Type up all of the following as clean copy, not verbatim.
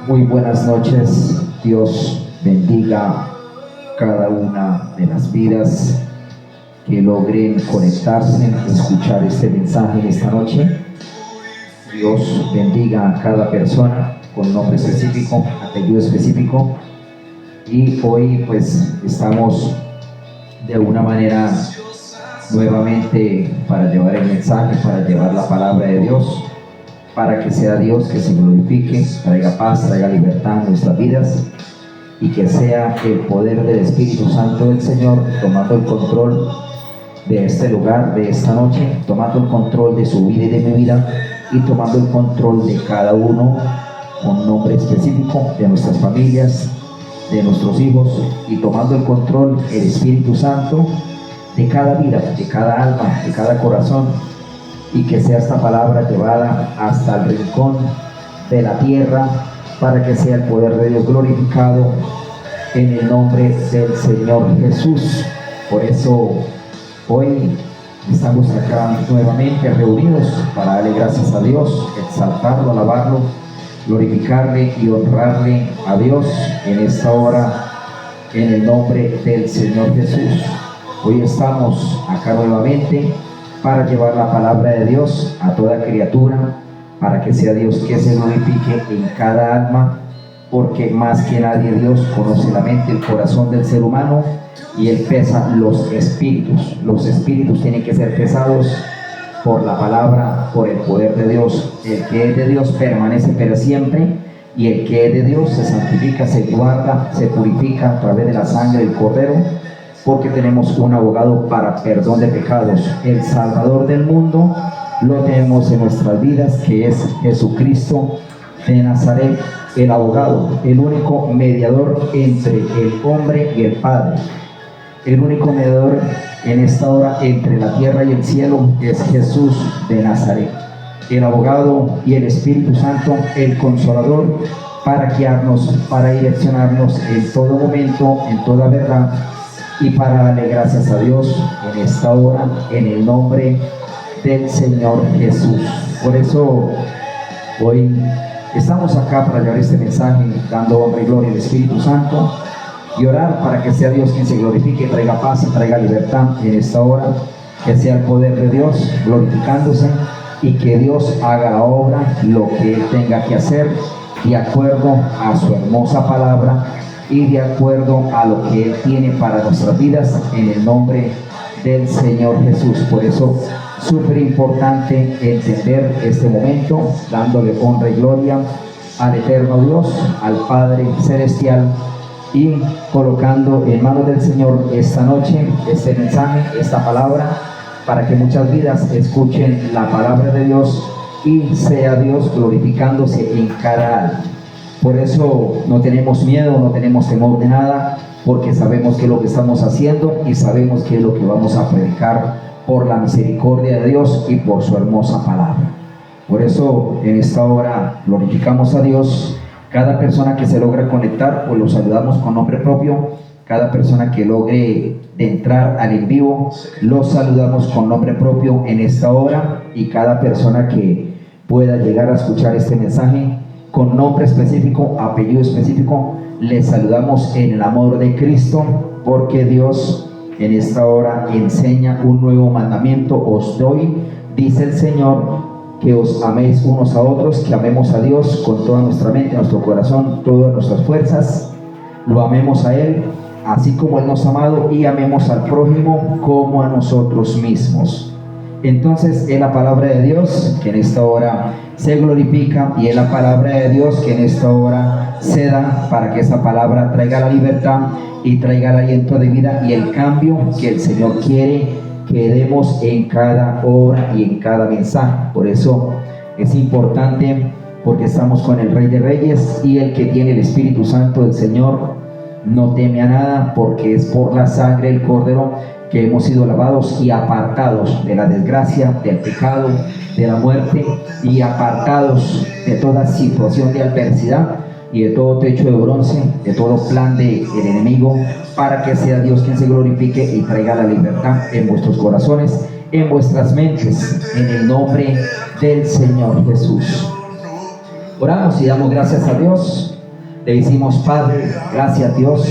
Muy buenas noches. Dios bendiga cada una de las vidas que logren conectarse, escuchar este mensaje en esta noche. Dios bendiga a cada persona con nombre específico, apellido específico. Y hoy pues estamos de una manera nuevamente para llevar el mensaje, para llevar la palabra de Dios, para que sea Dios que se glorifique, traiga paz, traiga libertad en nuestras vidas, y que sea el poder del Espíritu Santo del Señor tomando el control de este lugar, de esta noche, tomando el control de su vida y de mi vida, y tomando el control de cada uno con nombre específico, de nuestras familias, de nuestros hijos, y tomando el control el Espíritu Santo de cada vida, de cada alma, de cada corazón, y que sea esta palabra llevada hasta el rincón de la tierra, para que sea el poder de Dios glorificado en el nombre del Señor Jesús. Por eso hoy estamos acá nuevamente reunidos para darle gracias a Dios, exaltarlo, alabarlo, glorificarle y honrarle a Dios en esta hora, en el nombre del Señor Jesús. Hoy estamos acá nuevamente para llevar la palabra de Dios a toda criatura, para que sea Dios que se glorifique en cada alma, porque más que nadie Dios conoce la mente, el corazón del ser humano, y Él pesa los espíritus. Los espíritus tienen que ser pesados por la palabra, por el poder de Dios. El que es de Dios permanece para siempre, y el que es de Dios se santifica, se guarda, se purifica a través de la sangre del Cordero, porque tenemos un abogado para perdón de pecados. El Salvador del mundo lo tenemos en nuestras vidas, que es Jesucristo de Nazaret, el abogado, el único mediador entre el hombre y el Padre. El único mediador en esta hora entre la tierra y el cielo es Jesús de Nazaret. El abogado y el Espíritu Santo, el Consolador, para guiarnos, para direccionarnos en todo momento, en toda verdad, y para darle gracias a Dios en esta hora, en el nombre del Señor Jesús. Por eso hoy estamos acá para llevar este mensaje, dando honra y gloria al Espíritu Santo, y orar para que sea Dios quien se glorifique, traiga paz y traiga libertad en esta hora, que sea el poder de Dios glorificándose, y que Dios haga la obra, lo que Él tenga que hacer, de acuerdo a su hermosa palabra y de acuerdo a lo que Él tiene para nuestras vidas, en el nombre del Señor Jesús. Por eso, súper importante entender este momento, dándole honra y gloria al eterno Dios, al Padre Celestial, y colocando en manos del Señor esta noche, este mensaje, esta palabra, para que muchas vidas escuchen la palabra de Dios y sea Dios glorificándose en cada alma. Por eso no tenemos miedo, no tenemos temor de nada, porque sabemos qué es lo que estamos haciendo y sabemos qué es lo que vamos a predicar por la misericordia de Dios y por su hermosa palabra. Por eso en esta hora glorificamos a Dios. Cada persona que se logra conectar, pues lo saludamos con nombre propio. Cada persona que logre entrar al en vivo, lo saludamos con nombre propio en esta hora. Y cada persona que pueda llegar a escuchar este mensaje con nombre específico, apellido específico, les saludamos en el amor de Cristo, porque Dios en esta hora enseña un nuevo mandamiento. Os doy, dice el Señor, que os améis unos a otros, que amemos a Dios con toda nuestra mente, nuestro corazón, todas nuestras fuerzas. Lo amemos a Él, así como Él nos ha amado, y amemos al prójimo como a nosotros mismos. Entonces es la palabra de Dios que en esta hora se glorifica, y es la palabra de Dios que en esta hora se da, para que esa palabra traiga la libertad y traiga el aliento de vida y el cambio que el Señor quiere que demos en cada obra y en cada mensaje. Por eso es importante, porque estamos con el Rey de Reyes, y el que tiene el Espíritu Santo del Señor no teme a nada, porque es por la sangre del Cordero que hemos sido lavados y apartados de la desgracia, del pecado, de la muerte, y apartados de toda situación de adversidad y de todo techo de bronce, de todo plan del enemigo, para que sea Dios quien se glorifique y traiga la libertad en vuestros corazones, en vuestras mentes, en el nombre del Señor Jesús. Oramos y damos gracias a Dios Le decimos, Padre, gracias Dios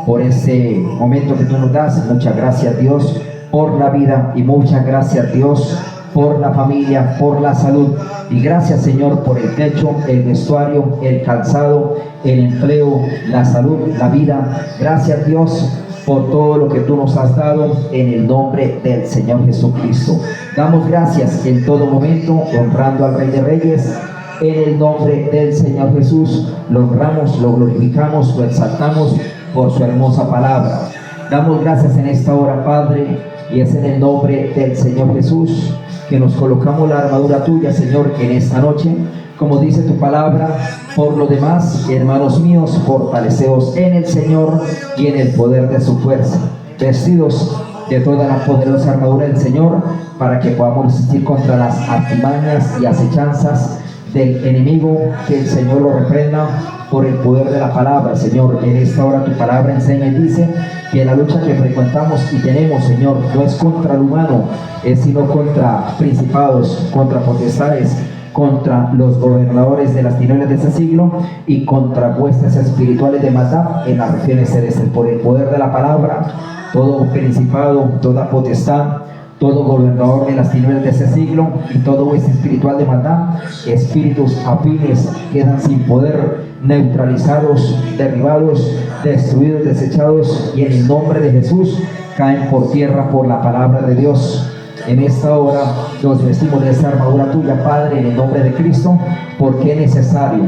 por este momento que tú nos das. Muchas gracias Dios por la vida y muchas gracias Dios por la familia, por la salud. Y gracias Señor por el techo, el vestuario, el calzado, el empleo, la salud, la vida. Gracias Dios por todo lo que tú nos has dado en el nombre del Señor Jesucristo. Damos gracias en todo momento, honrando al Rey de Reyes. En el nombre del Señor Jesús, lo honramos, lo glorificamos, lo exaltamos por su hermosa palabra. Damos gracias en esta hora, Padre, y es en el nombre del Señor Jesús que nos colocamos la armadura tuya, Señor, en esta noche. Como dice tu palabra, por lo demás, hermanos míos, fortaleceos en el Señor y en el poder de su fuerza, vestidos de toda la poderosa armadura del Señor, para que podamos resistir contra las artimañas y acechanzas del enemigo. Que el Señor lo reprenda por el poder de la palabra. Señor, en esta hora tu palabra enseña y dice que la lucha que frecuentamos y tenemos, Señor, no es contra el humano, es sino contra principados, contra potestades, contra los gobernadores de las tinieblas de ese siglo y contra huestes espirituales de maldad en las regiones celestes. Por el poder de la palabra, todo principado, toda potestad, todo gobernador de las tinieblas de ese siglo y todo hueste espiritual de maldad, espíritus afines, quedan sin poder, neutralizados, derribados, destruidos, desechados, y en el nombre de Jesús caen por tierra por la palabra de Dios. En esta hora nos vestimos de esta armadura tuya, Padre, en el nombre de Cristo, porque es necesario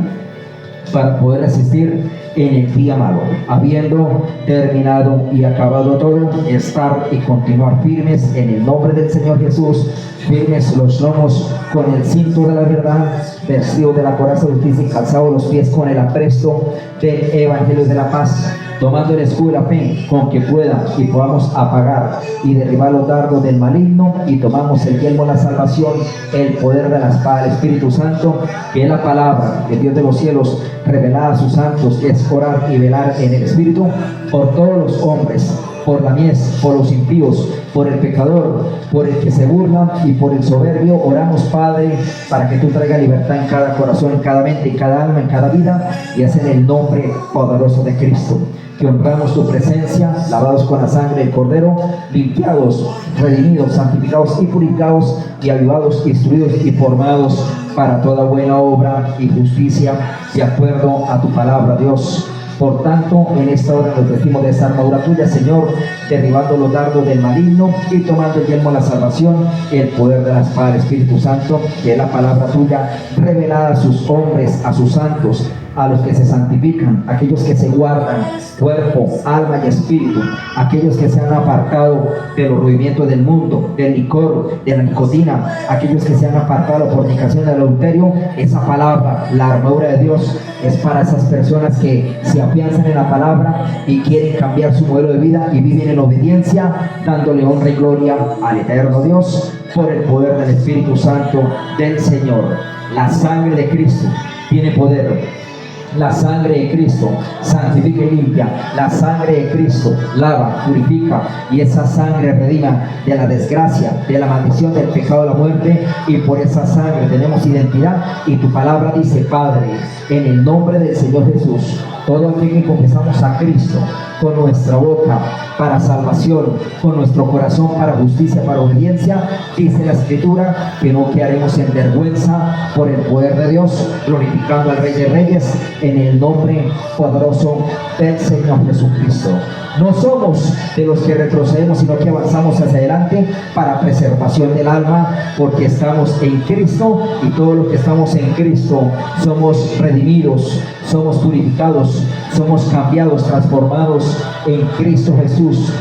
para poder resistir en el día malo, habiendo terminado y acabado todo, estar y continuar firmes en el nombre del Señor Jesús, firmes los lomos con el cinto de la verdad, vestidos de la coraza de justicia y calzados los pies con el apresto del evangelio de la paz, tomando el escudo de la fe con que pueda y podamos apagar y derribar los dardos del maligno, y tomamos el yelmo de la salvación, el poder de la espada del Espíritu Santo, que es la palabra del Dios de los cielos revelada a sus santos, que es orar y velar en el Espíritu por todos los hombres, por la mies, por los impíos, por el pecador, por el que se burla y por el soberbio. Oramos, Padre, para que tú traigas libertad en cada corazón, en cada mente, en cada alma, en cada vida, y es en el nombre poderoso de Cristo que honramos tu presencia, lavados con la sangre del Cordero, limpiados, redimidos, santificados y purificados, y avivados, instruidos y formados para toda buena obra y justicia, de acuerdo a tu palabra, Dios. Por tanto, en esta hora nos vestimos de esta armadura tuya, Señor, derribando los dardos del maligno y tomando el yelmo de la salvación, el poder de la espada del Espíritu Santo, que es la palabra tuya revelada a sus hombres, a sus santos, a los que se santifican, aquellos que se guardan cuerpo, alma y espíritu, aquellos que se han apartado de los ruimientos del mundo, del licor, de la nicotina, aquellos que se han apartado de la fornicación, del adulterio. Esa palabra, la armadura de Dios, es para esas personas que se afianzan en la palabra y quieren cambiar su modelo de vida y viven en obediencia, dándole honra y gloria al eterno Dios por el poder del Espíritu Santo del Señor. La sangre de Cristo tiene poder. La sangre de Cristo santifica y limpia. La sangre de Cristo lava, purifica, y esa sangre redima de la desgracia, de la maldición, del pecado, de la muerte, y por esa sangre tenemos identidad. Y tu palabra dice, Padre, en el nombre del Señor Jesús, todo aquel que confesamos a Cristo con nuestra boca para salvación, con nuestro corazón para justicia, para obediencia, dice la Escritura que no quedaremos en vergüenza por el poder de Dios, glorificando al Rey de Reyes en el nombre poderoso del Señor Jesucristo. No somos de los que retrocedemos, sino que avanzamos hacia adelante para preservación del alma, porque estamos en Cristo, y todos los que estamos en Cristo somos redimidos, somos purificados, somos cambiados, transformados en Cristo Jesús.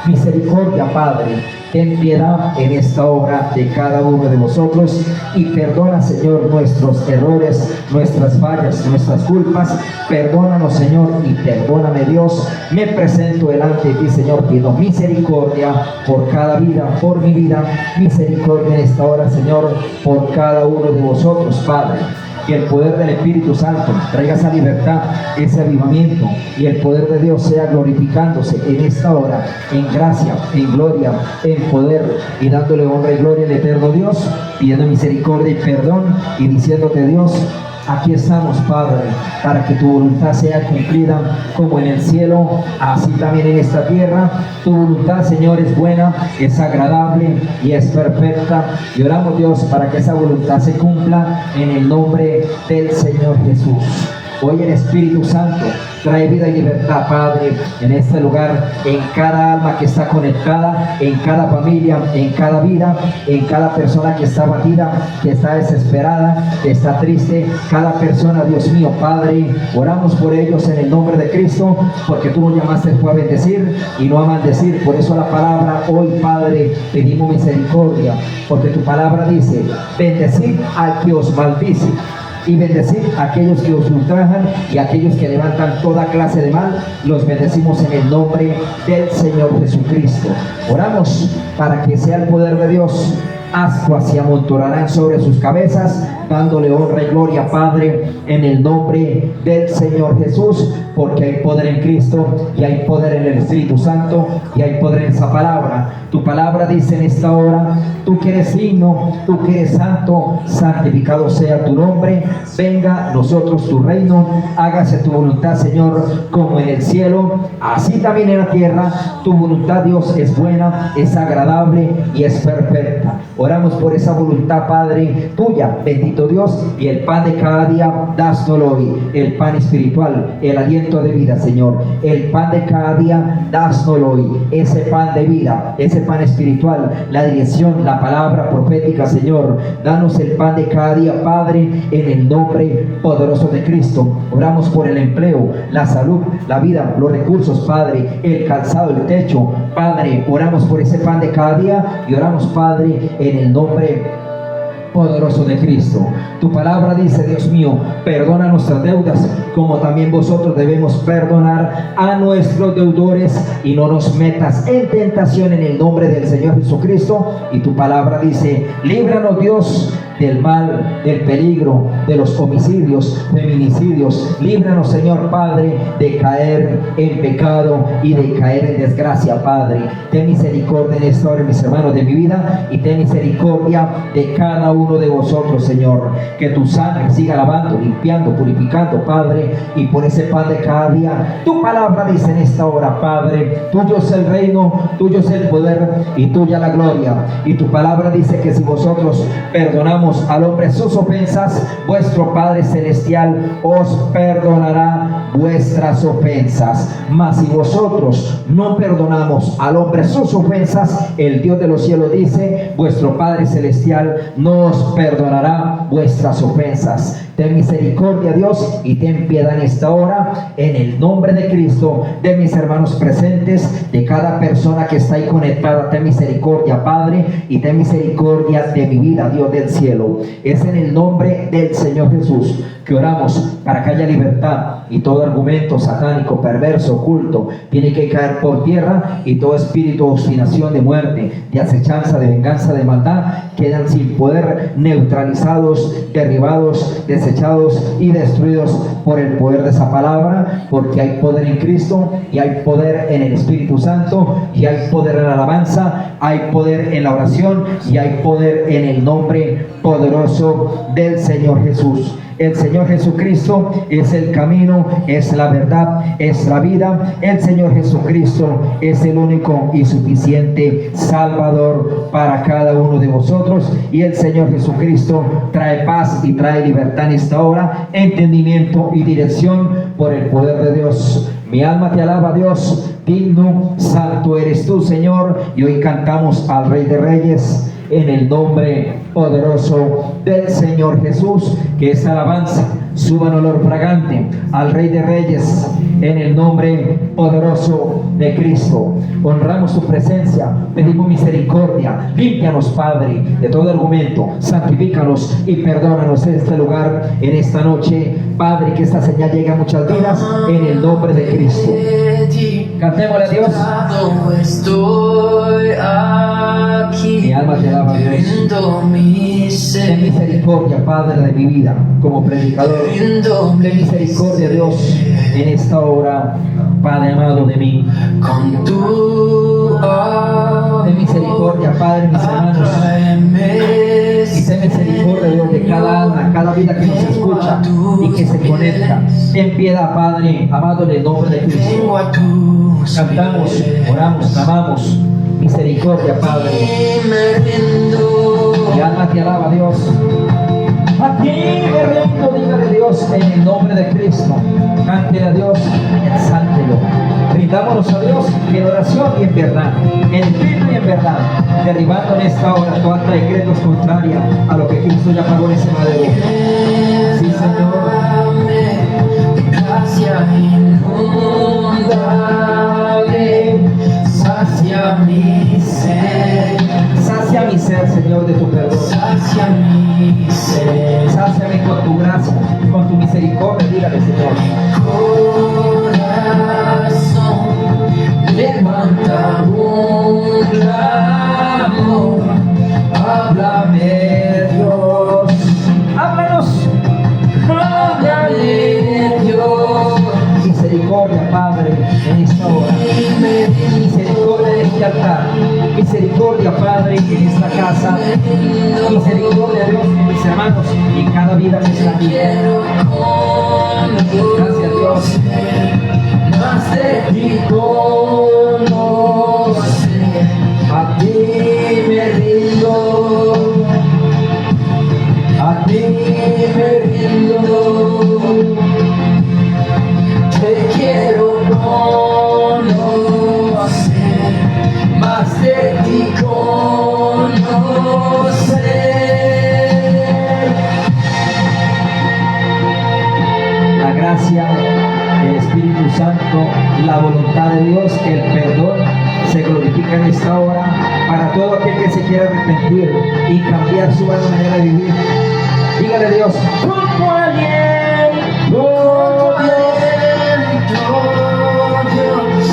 Misericordia, Padre, ten piedad en esta obra de cada uno de nosotros y perdona, Señor, nuestros errores, nuestras fallas, nuestras culpas. Perdónanos, Señor, y perdóname, Dios. Me presento delante de ti, Señor, pido misericordia por cada vida, por mi vida. Misericordia en esta hora, Señor, por cada uno de vosotros, Padre. Que el poder del Espíritu Santo traiga esa libertad, ese avivamiento, y el poder de Dios sea glorificándose en esta hora, en gracia, en gloria, en poder, y dándole honra y gloria al eterno Dios, pidiendo misericordia y perdón, y diciéndote, Dios, aquí estamos, Padre, para que tu voluntad sea cumplida como en el cielo, así también en esta tierra. Tu voluntad, Señor, es buena, es agradable y es perfecta. Y oramos, Dios, para que esa voluntad se cumpla en el nombre del Señor Jesús. Hoy el Espíritu Santo trae vida y libertad, Padre, en este lugar, en cada alma que está conectada, en cada familia, en cada vida, en cada persona que está abatida, que está desesperada, que está triste, cada persona, Dios mío, Padre, oramos por ellos en el nombre de Cristo, porque tú nos llamaste a bendecir y no a maldecir. Por eso la palabra hoy, Padre, pedimos misericordia, porque tu palabra dice: bendecid al que os maldice y bendecid a aquellos que os ultrajan y a aquellos que levantan toda clase de mal. Los bendecimos en el nombre del Señor Jesucristo. Oramos para que sea el poder de Dios. Ascuas se amontonarán sobre sus cabezas, dándole honra y gloria, Padre, en el nombre del Señor Jesús, porque hay poder en Cristo y hay poder en el Espíritu Santo y hay poder en esa palabra. Tu palabra dice en esta hora: tú que eres digno, tú que eres santo, santificado sea tu nombre, venga a nosotros tu reino, hágase tu voluntad, Señor, como en el cielo, así también en la tierra. Tu voluntad, Dios, es buena, es agradable y es perfecta. Oramos por esa voluntad, Padre, tuya, bendito Dios, y el pan de cada día, dásnoslo hoy, el pan espiritual, el aliento de vida, Señor, el pan de cada día, dásnoslo hoy, ese pan de vida, ese pan espiritual, la dirección, la palabra profética, Señor, danos el pan de cada día, Padre, en el nombre poderoso de Cristo. Oramos por el empleo, la salud, la vida, los recursos, Padre, el calzado, el techo, Padre, oramos por ese pan de cada día y oramos, Padre, en el nombre poderoso de Cristo. Tu palabra dice: Dios mío, perdona nuestras deudas, como también vosotros debemos perdonar a nuestros deudores, y no nos metas en tentación, en el nombre del Señor Jesucristo. Y tu palabra dice: líbranos, Dios, del mal, del peligro, de los homicidios, feminicidios. Líbranos, Señor Padre, de caer en pecado y de caer en desgracia, Padre. Ten misericordia en esta hora, mis hermanos, de mi vida, y ten misericordia de cada uno de vosotros, Señor. Que tu sangre siga lavando, limpiando, purificando, Padre, y por ese pan de cada día. Tu palabra dice en esta hora, Padre: tuyo es el reino, tuyo es el poder y tuya la gloria. Y tu palabra dice que si vosotros perdonamos al hombre sus ofensas, vuestro Padre Celestial os perdonará vuestras ofensas. Mas si vosotros no perdonamos al hombre sus ofensas, el Dios de los cielos dice: vuestro Padre Celestial no os perdonará vuestras ofensas. Ten misericordia, Dios, y ten piedad en esta hora, en el nombre de Cristo, de mis hermanos presentes, de cada persona que está ahí conectada. Ten misericordia, Padre, y ten misericordia de mi vida, Dios del cielo. Es en el nombre del Señor Jesús que oramos para que haya libertad, y todo argumento satánico, perverso, oculto, tiene que caer por tierra, y todo espíritu de obstinación, de muerte, de acechanza, de venganza, de maldad, quedan sin poder, neutralizados, derribados, desechados y destruidos por el poder de esa palabra, porque hay poder en Cristo, y hay poder en el Espíritu Santo, y hay poder en la alabanza, hay poder en la oración, y hay poder en el nombre poderoso del Señor Jesús. El Señor Jesucristo es el camino, es la verdad, es la vida. El Señor Jesucristo es el único y suficiente Salvador para cada uno de vosotros. Y el Señor Jesucristo trae paz y trae libertad en esta hora, entendimiento y dirección por el poder de Dios. Mi alma te alaba, Dios. Digno, santo eres tú, Señor. Y hoy cantamos al Rey de Reyes, en el nombre poderoso del Señor Jesús. Que esta alabanza suba en olor fragante al Rey de Reyes, en el nombre poderoso de Cristo. Honramos tu presencia, pedimos misericordia. Límpianos, Padre, de todo argumento, santifícanos y perdónanos en este lugar, en esta noche, Padre. Que esta señal llegue a muchas vidas, en el nombre de Cristo. Cantémosle a Dios. Estoy aquí. Mi alma te alaba, Dios. Ten misericordia, Padre, de mi vida como predicador. Ten misericordia, Dios, en esta hora, Padre amado, de mí. Con tu ten misericordia, Padre, mis hermanos. Y ten misericordia, Dios, de cada alma, cada vida que nos escucha. llama y que se conecta. Ten piedad, Padre, amado en el nombre de Cristo. vengo a tus Cantamos, pies. oramos, clamamos. Misericordia, Padre. Me rindo. Mi alma te alaba, Dios. A ti me rindo, dígale a Dios en el nombre de Cristo. Cántele a Dios, exáltelo. Brindámonos a Dios en oración y en verdad, en espíritu y en verdad, derribando en esta hora toda decretos contraria a lo que Cristo ya pagó en ese madero. Sí, Señor. Gracia inundable, sacia mi ser, Sacia mi ser, Señor, de tu perdón. sacia mi ser. Sáciame con tu gracia, con tu misericordia, dígale, Señor. Corazón, levanta un clamor, Háblame, Dios. Háblanos. háblale Dios. Misericordia, Padre, en esta hora. Misericordia en este altar. Misericordia, Padre, en esta casa. Misericordia, Dios, en mis hermanos y en cada vida que está aquí. Gracias, Dios. Más de ti conocer. A ti me rindo. A ti me rindo. Te quiero conocer, más de ti conocer. La gracia, el Espíritu Santo, la voluntad de Dios, el perdón se glorifica en esta hora para todo aquel que se quiera arrepentir y cambiar su buena manera de vivir. Dígale a Dios, junto a alguien, Dios,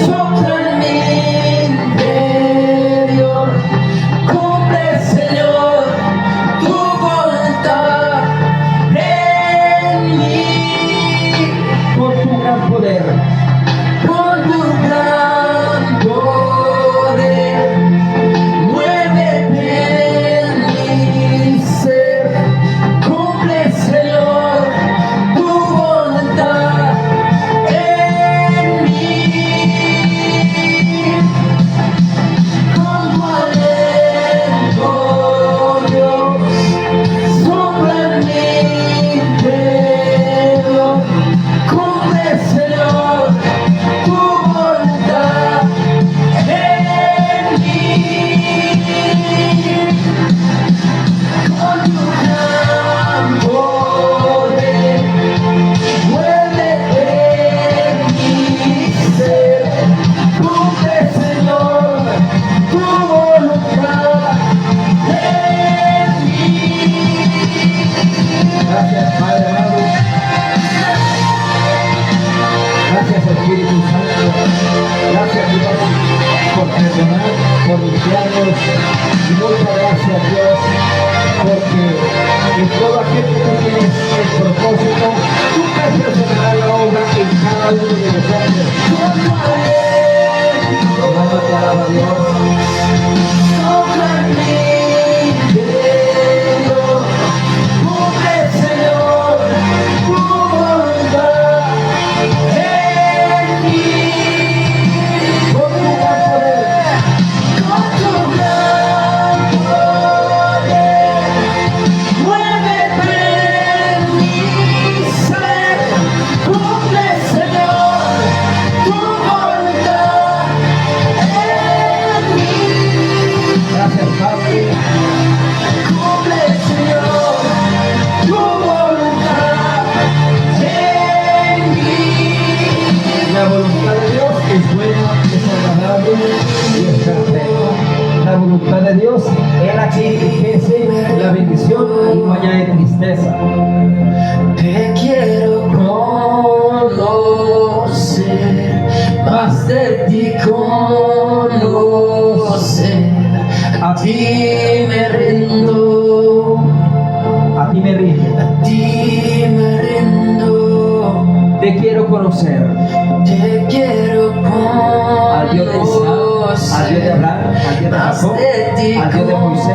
sopla en mi interior, cumple, Señor, tu voluntad en mí, con tu gran poder, con tu gran poder, muévete en mi ser, cumple, Señor, tu voluntad en mí. Con tu aliento, Dios, sopla en mi interior, cumple, Señor, tu voluntad en mí. Con tu gran poder, muévete en mi ser, cumple, Señor, tu voluntad en mí. gracias Padre amado, gracias Espíritu Santo, gracias Dios por perdonar, por limpiarnos y muchas gracias Dios porque en todo aquel que tú tienes el propósito, tú perfeccionarás la obra en cada uno de nosotros. Con tu aliento, Alaba, te alaba Dios. sopla en mi interior, cumple, Señor, tu voluntad en mí. Con tu gran poder, Con tu gran poder, muévete en mi ser, cumple, Señor, tu voluntad en mí. gracias Padre, Cumple, Señor, tu voluntad en mí. la voluntad de Dios es buena, es agradable y es perfecta. La voluntad de Dios es la que enriquece la bendición y no añade tristeza. Te quiero conocer, más de ti conocer. A ti me rindo, A ti me rindo, a ti me rindo. te quiero conocer. Te quiero Al Dios del cielo, al Dios de Abraham, al Dios de Jacob, al Dios de Moisés.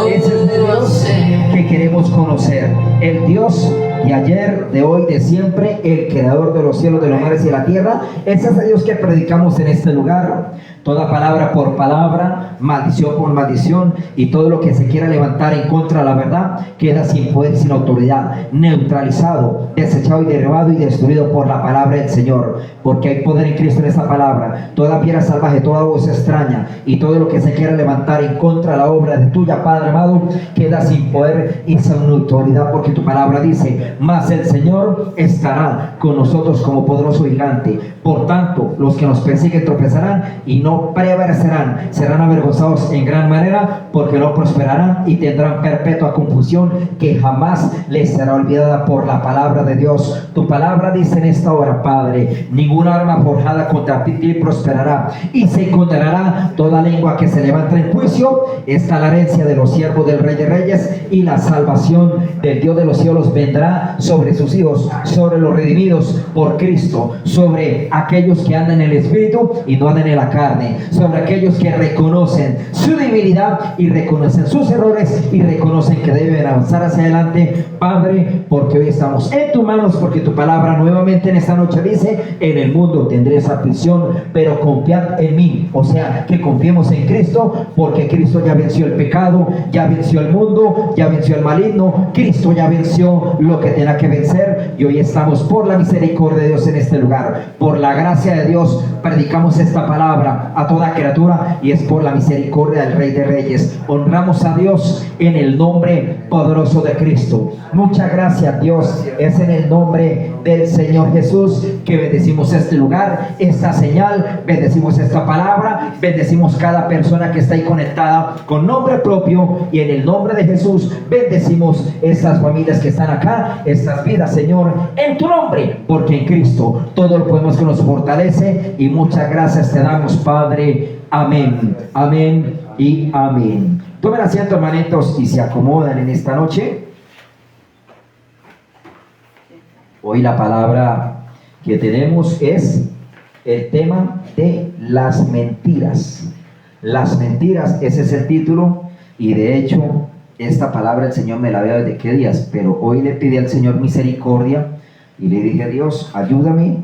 Ese es el Dios que queremos conocer, el Dios de ayer, de hoy, de siempre, el creador de los cielos, de los mares y de la tierra. Ese es el Dios que predicamos en este lugar. Toda palabra por palabra, maldición por maldición, y todo lo que se quiera levantar en contra de la verdad queda sin poder, sin autoridad, neutralizado, desechado y derribado y destruido por la palabra del Señor, porque hay poder en Cristo en esa palabra. Toda piedra salvaje, toda voz extraña y todo lo que se quiera levantar en contra de la obra de tuya, Padre amado, queda sin poder y sin autoridad, porque tu palabra dice: mas el Señor estará con nosotros como poderoso gigante. Por tanto, los que nos persiguen tropezarán y no prevalecerán, serán avergonzados en gran manera, porque no prosperarán y tendrán perpetua confusión que jamás les será olvidada por la palabra de Dios. Tu palabra dice en esta hora, Padre: ninguna arma forjada contra ti prosperará, y se condenará toda lengua que se levanta en juicio. Esta es la herencia de los siervos del Rey de Reyes, y la salvación del Dios de los cielos vendrá sobre sus hijos, sobre los redimidos por Cristo, sobre aquellos que andan en el Espíritu y no andan en la carne, sobre aquellos que reconocen su debilidad y reconocen sus errores y reconocen que deben avanzar hacia adelante, Padre, porque hoy estamos en tus manos, porque tu palabra nuevamente en esta noche dice: en el mundo tendréis aflicción, pero confiad en mí. O sea, que confiemos en Cristo, porque Cristo ya venció el pecado, ya venció el mundo, ya venció el maligno. Cristo ya venció lo que tenga que vencer, y hoy estamos por la misericordia de Dios en este lugar. Por la gracia de Dios predicamos esta palabra a toda criatura, y es por la misericordia del Rey de Reyes. Honramos a Dios en el nombre poderoso de Cristo. Muchas gracias, Dios. Es en el nombre del Señor Jesús que bendecimos este lugar, esta señal, bendecimos esta palabra, bendecimos cada persona que está ahí conectada con nombre propio, y en el nombre de Jesús bendecimos estas familias que están acá, estas vidas, Señor, en tu nombre, porque en Cristo todo lo podemos, que nos fortalece. Y muchas gracias te damos, Padre. Amén, amén y amén. Tomen asiento, hermanitos, y se acomodan en esta noche. Hoy la palabra que tenemos es el tema de las mentiras. Las mentiras, ese es el título, y de hecho esta palabra el Señor me la dio desde qué días, pero hoy le pedí al Señor misericordia y le dije: Dios, ayúdame,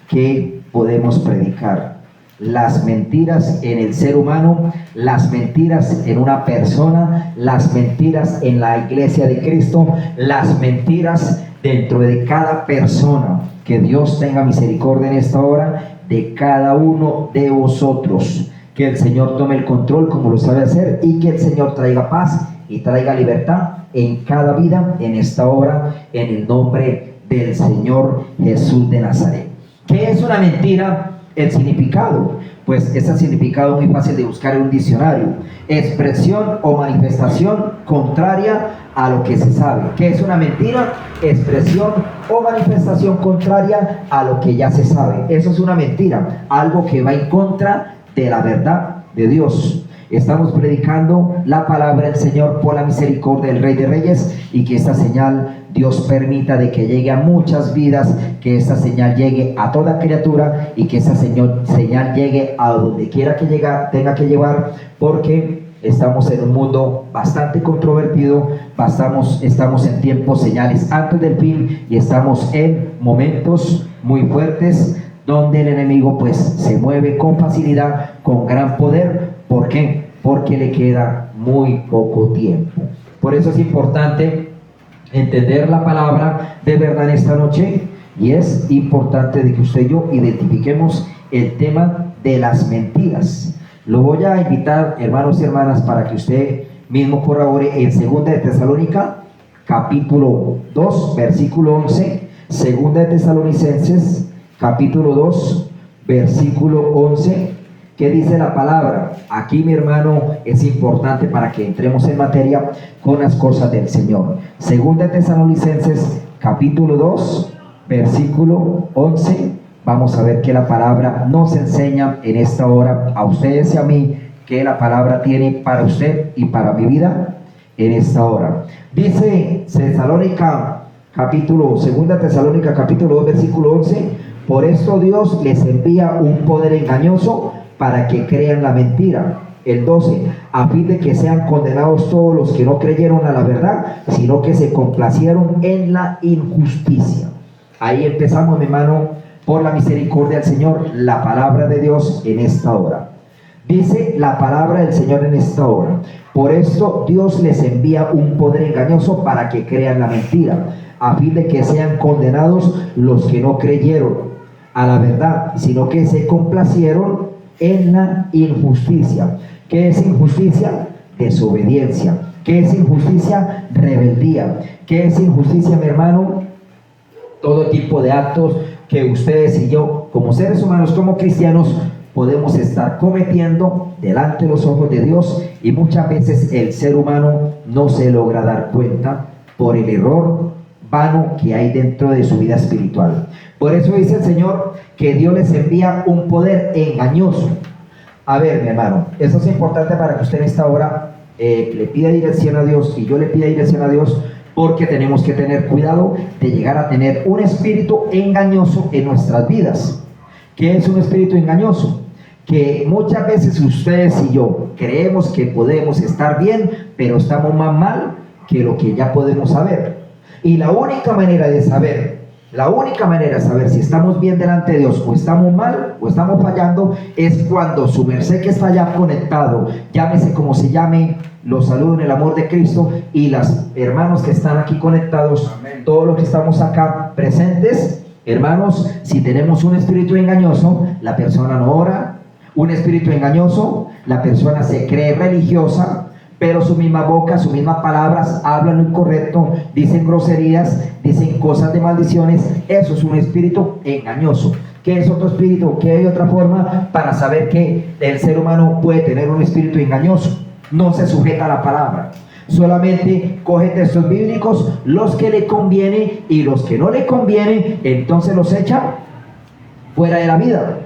que podemos predicar las mentiras en el ser humano, las mentiras en una persona, las mentiras en la iglesia de Cristo, las mentiras dentro de cada persona. Que Dios tenga misericordia en esta hora de cada uno de vosotros, que el Señor tome el control como lo sabe hacer, y que el Señor traiga paz y traiga libertad en cada vida en esta hora, en el nombre del Señor Jesús de Nazaret. ¿Qué es una mentira? El significado, pues ese significado es muy fácil de buscar en un diccionario: expresión o manifestación contraria a lo que se sabe. ¿Qué es una mentira? Expresión o manifestación contraria a lo que ya se sabe. Eso es una mentira, algo que va en contra de la verdad de Dios. Estamos predicando la palabra del Señor por la misericordia del Rey de Reyes, y que esta señal Dios permita de que llegue a muchas vidas, que esta señal llegue a toda criatura, y que esta señal llegue a donde quiera que tenga que llevar, porque estamos en un mundo bastante controvertido, estamos en tiempos señales antes del fin, y estamos en momentos muy fuertes donde el enemigo pues se mueve con facilidad, con gran poder. ¿Por qué? Porque le queda muy poco tiempo. Por eso es importante entender la palabra de verdad en esta noche, y es importante de que usted y yo identifiquemos el tema de las mentiras. Lo voy a invitar, hermanos y hermanas, para que usted mismo corrobore en 2 de Tesalónica capítulo 2 versículo 11, 2 de Tesalonicenses capítulo 2 versículo 11. ¿Qué dice la palabra? Aquí, mi hermano, es importante para que entremos en materia con las cosas del Señor. 2 de Tesalonicenses capítulo 2 versículo 11. Vamos a ver qué la palabra nos enseña en esta hora a ustedes y a mí, que la palabra tiene para usted y para mi vida en esta hora. Dice Tesalónica capítulo 2 Tesalónica capítulo 2 versículo 11: por esto Dios les envía un poder engañoso para que crean la mentira. El 12, a fin de que sean condenados todos los que no creyeron a la verdad, sino que se complacieron en la injusticia. Ahí empezamos, mi hermano, por la misericordia del Señor, la palabra de Dios en esta hora. Dice la palabra del Señor en esta hora: por esto Dios les envía un poder engañoso para que crean la mentira, a fin de que sean condenados los que no creyeron a la verdad, sino que se complacieron en la injusticia. ¿Qué es injusticia? Desobediencia. ¿Qué es injusticia? Rebeldía. ¿Qué es injusticia, mi hermano? Todo tipo de actos que ustedes y yo, como seres humanos, como cristianos, podemos estar cometiendo delante de los ojos de Dios, y muchas veces el ser humano no se logra dar cuenta por el error vano que hay dentro de su vida espiritual. Por eso dice el Señor que Dios les envía un poder engañoso. A ver, mi hermano, eso es importante para que usted en esta hora le pida dirección a Dios, y yo le pida dirección a Dios, porque tenemos que tener cuidado de llegar a tener un espíritu engañoso en nuestras vidas. ¿Qué es un espíritu engañoso? Que muchas veces ustedes y yo creemos que podemos estar bien, pero estamos más mal que lo que ya podemos saber. Y la única manera de saber si estamos bien delante de Dios o estamos mal o estamos fallando, es cuando su merced que está ya conectado, llámese como se llame, los saludo en el amor de Cristo, y las hermanos que están aquí conectados, amén, todos los que estamos acá presentes, hermanos, si tenemos un espíritu engañoso, la persona no ora. Un espíritu engañoso, la persona se cree religiosa, pero su misma boca, sus mismas palabras hablan lo incorrecto, dicen groserías, dicen cosas de maldiciones. Eso es un espíritu engañoso. ¿Qué es otro espíritu? ¿Qué hay otra forma para saber que el ser humano puede tener un espíritu engañoso? No se sujeta a la palabra. Solamente coge textos bíblicos, los que le conviene, y los que no le conviene, entonces los echa fuera de la vida.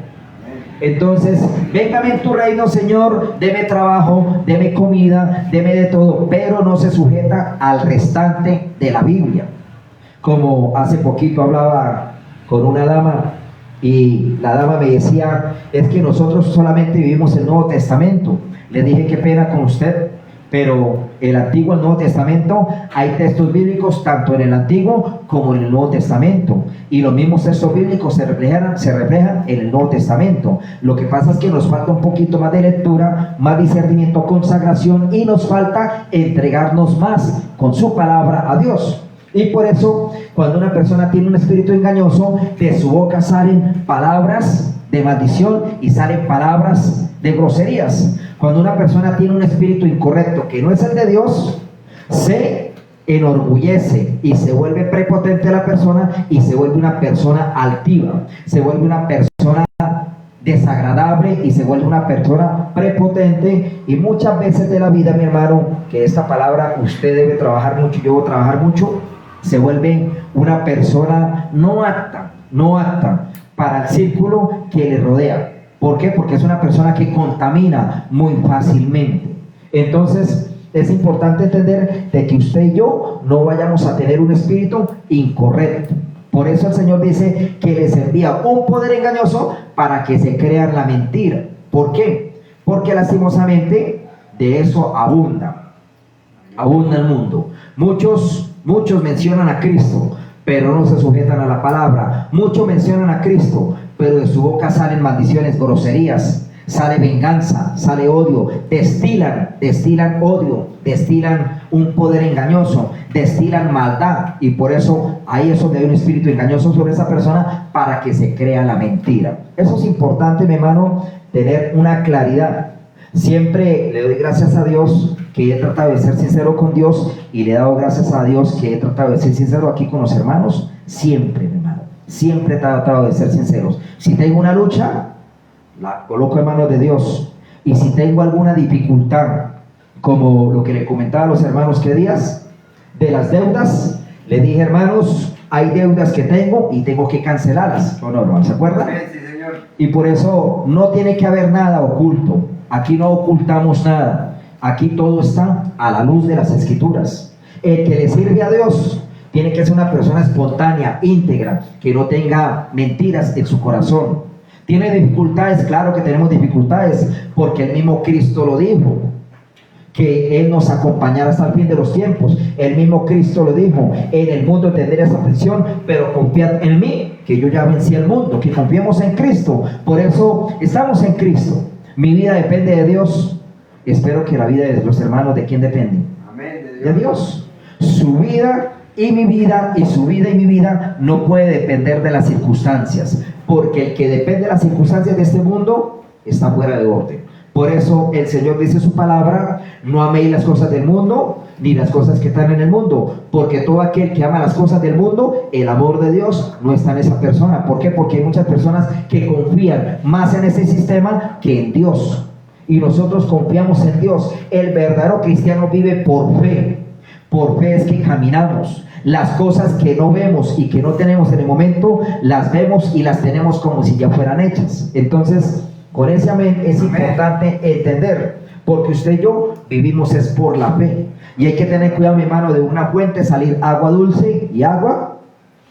Entonces, véngame en tu reino, Señor, deme trabajo, deme comida, deme de todo, pero no se sujeta al restante de la Biblia. Como hace poquito hablaba con una dama, y la dama me decía: es que nosotros solamente vivimos el Nuevo Testamento. Le dije: qué pena con usted, pero el Antiguo y el Nuevo Testamento, hay textos bíblicos tanto en el Antiguo como en el Nuevo Testamento, y los mismos textos bíblicos se reflejan en el Nuevo Testamento. Lo que pasa es que nos falta un poquito más de lectura, más discernimiento, consagración, y nos falta entregarnos más con su palabra a Dios. Y por eso, cuando una persona tiene un espíritu engañoso, de su boca salen palabras de maldición y salen palabras de groserías. Cuando una persona tiene un espíritu incorrecto que no es el de Dios, se enorgullece y se vuelve prepotente la persona, y se vuelve una persona altiva, se vuelve una persona desagradable y se vuelve una persona prepotente. Y muchas veces de la vida, mi hermano, que esta palabra usted debe trabajar mucho, yo debo trabajar mucho, se vuelve una persona no apta para el círculo que le rodea. ¿Por qué? Porque es una persona que contamina muy fácilmente. Entonces es importante entender de que usted y yo no vayamos a tener un espíritu incorrecto. Por eso el Señor dice que les envía un poder engañoso para que se crean la mentira. ¿Por qué? Porque lastimosamente de eso abunda el mundo. Muchos mencionan a Cristo, pero no se sujetan a la palabra. Muchos mencionan a Cristo, pero de su boca salen maldiciones, groserías, sale venganza, sale odio, destilan odio, destilan un poder engañoso, destilan maldad, y por eso ahí es donde hay un espíritu engañoso sobre esa persona para que se crea la mentira. Eso es importante, mi hermano, tener una claridad. Siempre le doy gracias a Dios que he tratado de ser sincero con Dios, y le he dado gracias a Dios que he tratado de ser sincero aquí con los hermanos. Siempre, mi hermano, siempre he tratado de ser sinceros. Si tengo una lucha, la coloco en manos de Dios, y si tengo alguna dificultad, como lo que le comentaba a los hermanos que días de las deudas, le dije: hermanos, hay deudas que tengo y tengo que cancelarlas. ¿O no, hermano? ¿Se acuerdan? Sí, señor. Y por eso no tiene que haber nada oculto. Aquí no ocultamos nada. Aquí todo está a la luz de las Escrituras. El que le sirve a Dios tiene que ser una persona espontánea, íntegra, que no tenga mentiras en su corazón. ¿Tiene dificultades? Claro que tenemos dificultades, porque el mismo Cristo lo dijo, que Él nos acompañará hasta el fin de los tiempos. El mismo Cristo lo dijo: en el mundo tendréis aflicción, pero confiad en mí, que yo ya vencí al mundo. Que confiemos en Cristo. Por eso estamos en Cristo. Mi vida depende de Dios. Espero que la vida de los hermanos, ¿de quién depende? Amén. De Dios. Su vida y mi vida, y su vida y mi vida no puede depender de las circunstancias, porque el que depende de las circunstancias de este mundo está fuera de orden. Por eso el Señor dice en su palabra: no améis las cosas del mundo, ni las cosas que están en el mundo, porque todo aquel que ama las cosas del mundo, el amor de Dios no está en esa persona. ¿Por qué? Porque hay muchas personas que confían más en ese sistema que en Dios, y nosotros confiamos en Dios. El verdadero cristiano vive por fe. Por fe es que caminamos. Las cosas que no vemos y que no tenemos en el momento, las vemos y las tenemos como si ya fueran hechas. Entonces, con ese amén es importante entender, porque usted y yo vivimos es por la fe. Y hay que tener cuidado, mi hermano, de una fuente salir agua dulce y agua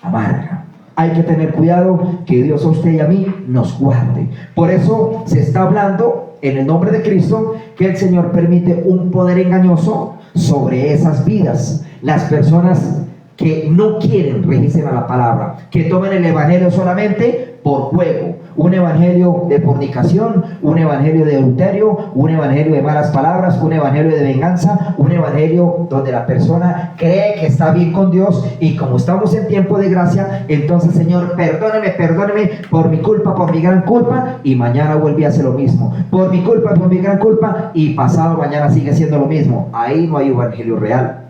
amarga. Hay que tener cuidado que Dios a usted y a mí nos guarde. Por eso se está hablando en el nombre de Cristo que el Señor permite un poder engañoso sobre esas vidas. Las personas que no quieren registrar a la palabra, que tomen el evangelio solamente por juego, un evangelio de fornicación, un evangelio de adulterio, un evangelio de malas palabras, un evangelio de venganza, un evangelio donde la persona cree que está bien con Dios, y como estamos en tiempo de gracia, entonces: Señor, perdóneme por mi culpa, por mi gran culpa, y mañana vuelve a hacer lo mismo, por mi culpa, por mi gran culpa, y pasado mañana sigue siendo lo mismo. Ahí no hay evangelio real.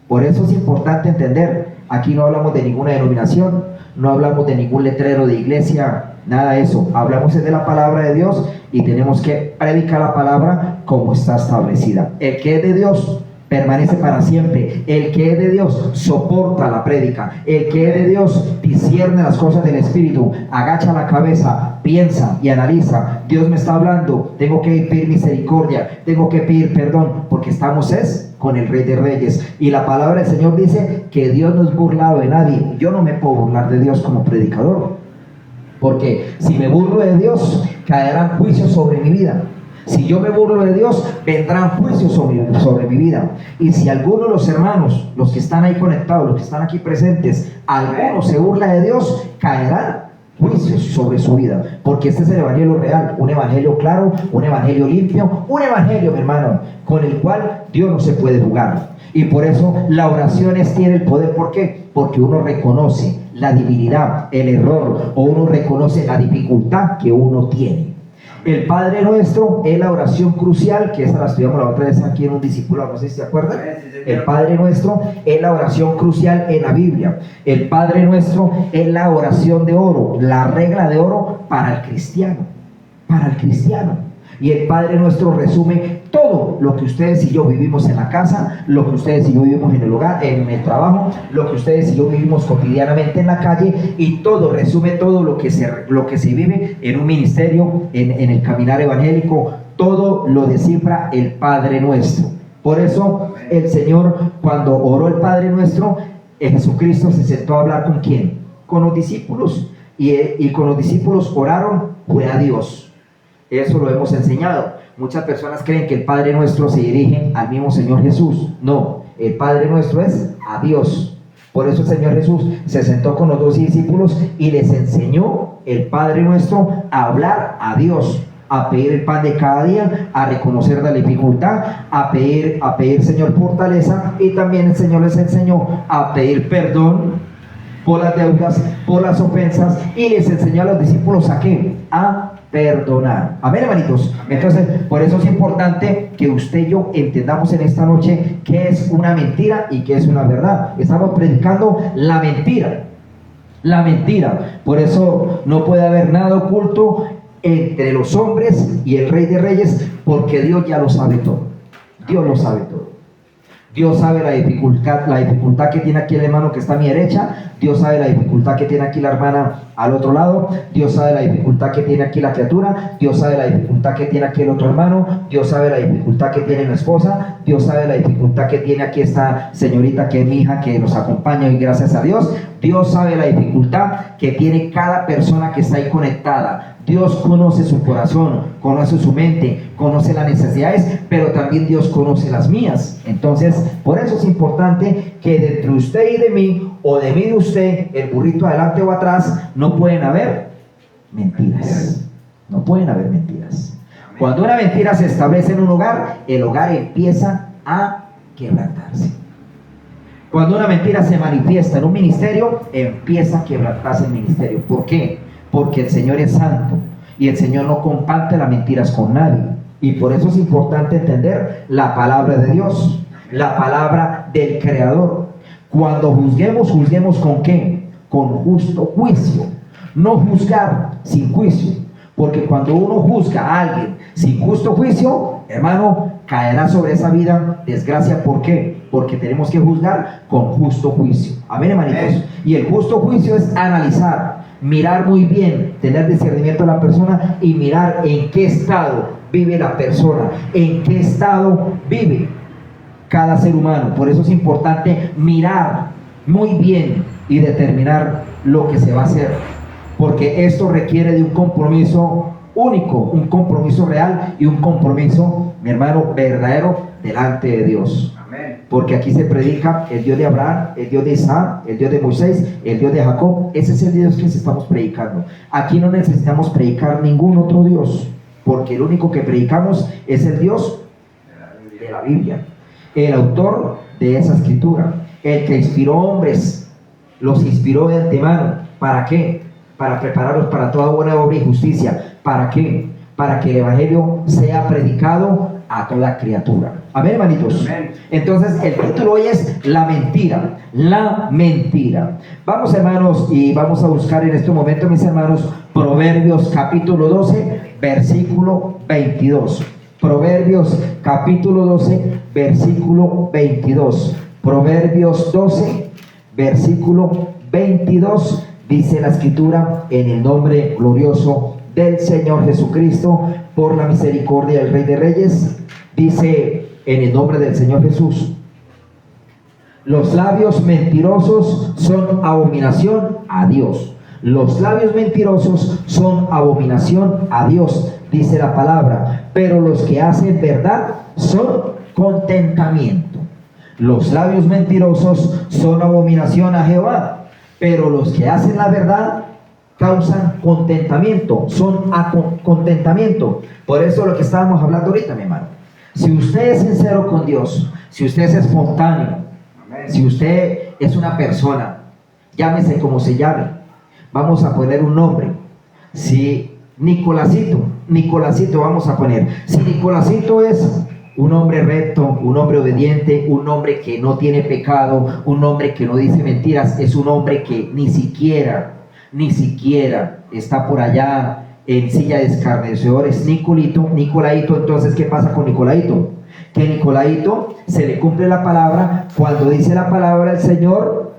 Por eso es importante entender, aquí no hablamos de ninguna denominación, no hablamos de ningún letrero de iglesia, nada de eso. Hablamos de la palabra de Dios, y tenemos que predicar la palabra como está establecida. El que es de Dios permanece para siempre. El que es de Dios soporta la prédica. El que es de Dios discierne las cosas del Espíritu, agacha la cabeza, piensa y analiza. Dios me está hablando, tengo que pedir misericordia, tengo que pedir perdón, porque estamos con el Rey de Reyes. Y la palabra del Señor dice que Dios no es burlado de nadie. Yo no me puedo burlar de Dios como predicador, porque si me burlo de Dios, caerán juicios sobre mi vida. Si yo me burlo de Dios, vendrán juicios sobre mi vida. Y si alguno de los hermanos, los que están ahí conectados, los que están aquí presentes, alguno se burla de Dios, caerán juicios sobre su vida, porque este es el evangelio real, un evangelio claro, un evangelio limpio, un evangelio, mi hermano, con el cual Dios no se puede jugar. Y por eso la oración tiene el poder. ¿Por qué? Porque uno reconoce la debilidad, el error, o uno reconoce la dificultad que uno tiene. El Padre Nuestro es la oración crucial, que esa la estudiamos la otra vez aquí en un discipulado, no sé si se acuerdan. El Padre Nuestro es la oración crucial en la Biblia. El Padre Nuestro es la oración de oro, la regla de oro para el cristiano. Para el cristiano. Y el Padre Nuestro resume todo lo que ustedes y yo vivimos en la casa, lo que ustedes y yo vivimos en el hogar, en el trabajo, lo que ustedes y yo vivimos cotidianamente en la calle, y todo resume todo lo que se vive en un ministerio, en el caminar evangélico. Todo lo descifra el Padre Nuestro. Por eso el Señor, cuando oró el Padre Nuestro, Jesucristo se sentó a hablar ¿con quién? Con los discípulos, y con los discípulos oraron, fue a Dios. Eso lo hemos enseñado. Muchas personas creen que el Padre Nuestro se dirige al mismo Señor Jesús. No, el Padre Nuestro es a Dios. Por eso el Señor Jesús se sentó con los 12 discípulos y les enseñó el Padre Nuestro a hablar a Dios, a pedir el pan de cada día, a reconocer la dificultad, a pedir, Señor, fortaleza. Y también el Señor les enseñó a pedir perdón por las deudas, por las ofensas, y les enseñó a los discípulos ¿a qué? A perdonar. Amén, hermanitos. Entonces, por eso es importante que usted y yo entendamos en esta noche qué es una mentira y qué es una verdad. Estamos predicando la mentira. La mentira. Por eso no puede haber nada oculto entre los hombres y el Rey de Reyes, porque Dios ya lo sabe todo. Dios lo sabe todo. Dios sabe la dificultad que tiene aquí el hermano que está a mi derecha. Dios sabe la dificultad que tiene aquí la hermana al otro lado. Dios sabe la dificultad que tiene aquí la criatura. Dios sabe la dificultad que tiene aquí el otro hermano. Dios sabe la dificultad que tiene mi esposa. Dios sabe la dificultad que tiene aquí esta señorita que es mi hija, que nos acompaña, y gracias a Dios. Dios sabe la dificultad que tiene cada persona que está ahí conectada. Dios conoce su corazón, conoce su mente, conoce las necesidades, pero también Dios conoce las mías. Entonces, por eso es importante que de entre usted y de mí, o de mí y de usted, el burrito adelante o atrás, no pueden haber mentiras. No pueden haber mentiras. Cuando una mentira se establece en un hogar, el hogar empieza a quebrantarse. Cuando una mentira se manifiesta en un ministerio, empieza a quebrantarse el ministerio. ¿Por qué? Porque el Señor es santo y el Señor no comparte las mentiras con nadie. Y por eso es importante entender la palabra de Dios, la palabra del Creador. Cuando juzguemos, juzguemos ¿con qué? Con justo juicio. No juzgar sin juicio. Porque cuando uno juzga a alguien sin justo juicio, hermano, caerá sobre esa vida desgracia. ¿Por qué? Porque tenemos que juzgar con justo juicio. Amén, hermanitos. Y el justo juicio es analizar, mirar muy bien, tener discernimiento de la persona y mirar en qué estado vive la persona, en qué estado vive cada ser humano. Por eso es importante mirar muy bien y determinar lo que se va a hacer, porque esto requiere de un compromiso único, un compromiso real y un compromiso, mi hermano, verdadero delante de Dios. Porque aquí se predica el Dios de Abraham, el Dios de Isaac, el Dios de Moisés, el Dios de Jacob. Ese es el Dios que estamos predicando. Aquí no necesitamos predicar ningún otro Dios, porque el único que predicamos es el Dios de la Biblia, el autor de esa escritura, el que inspiró hombres, los inspiró de antemano. ¿Para qué? Para prepararlos para toda buena obra y justicia. ¿Para qué? Para que el evangelio sea predicado a toda criatura. Amén, hermanitos. Amén. Entonces el título hoy es la mentira. La mentira. Vamos, hermanos, y vamos a buscar en este momento, mis hermanos, Proverbios capítulo 12 versículo 22. Proverbios capítulo 12 versículo 22. Proverbios 12 versículo 22. Dice la escritura: en el nombre glorioso del Señor Jesucristo, por la misericordia del Rey de Reyes, dice en el nombre del Señor Jesús: los labios mentirosos son abominación a Dios. Los labios mentirosos son abominación a Dios, dice la palabra, pero los que hacen verdad son contentamiento. Los labios mentirosos son abominación a Jehová, pero los que hacen la verdad causan contentamiento, son contentamiento. Por eso lo que estábamos hablando ahorita, mi hermano. Si usted es sincero con Dios, si usted es espontáneo, si usted es una persona, llámese como se llame, vamos a poner un nombre. Si Nicolásito vamos a poner. Si Nicolásito es un hombre recto, un hombre obediente, un hombre que no tiene pecado, un hombre que no dice mentiras, es un hombre que ni siquiera está por allá en silla de escarnecedores. Nicolaito. Entonces, ¿qué pasa con Nicolaito? Que Nicolaito se le cumple la palabra cuando dice la palabra del Señor,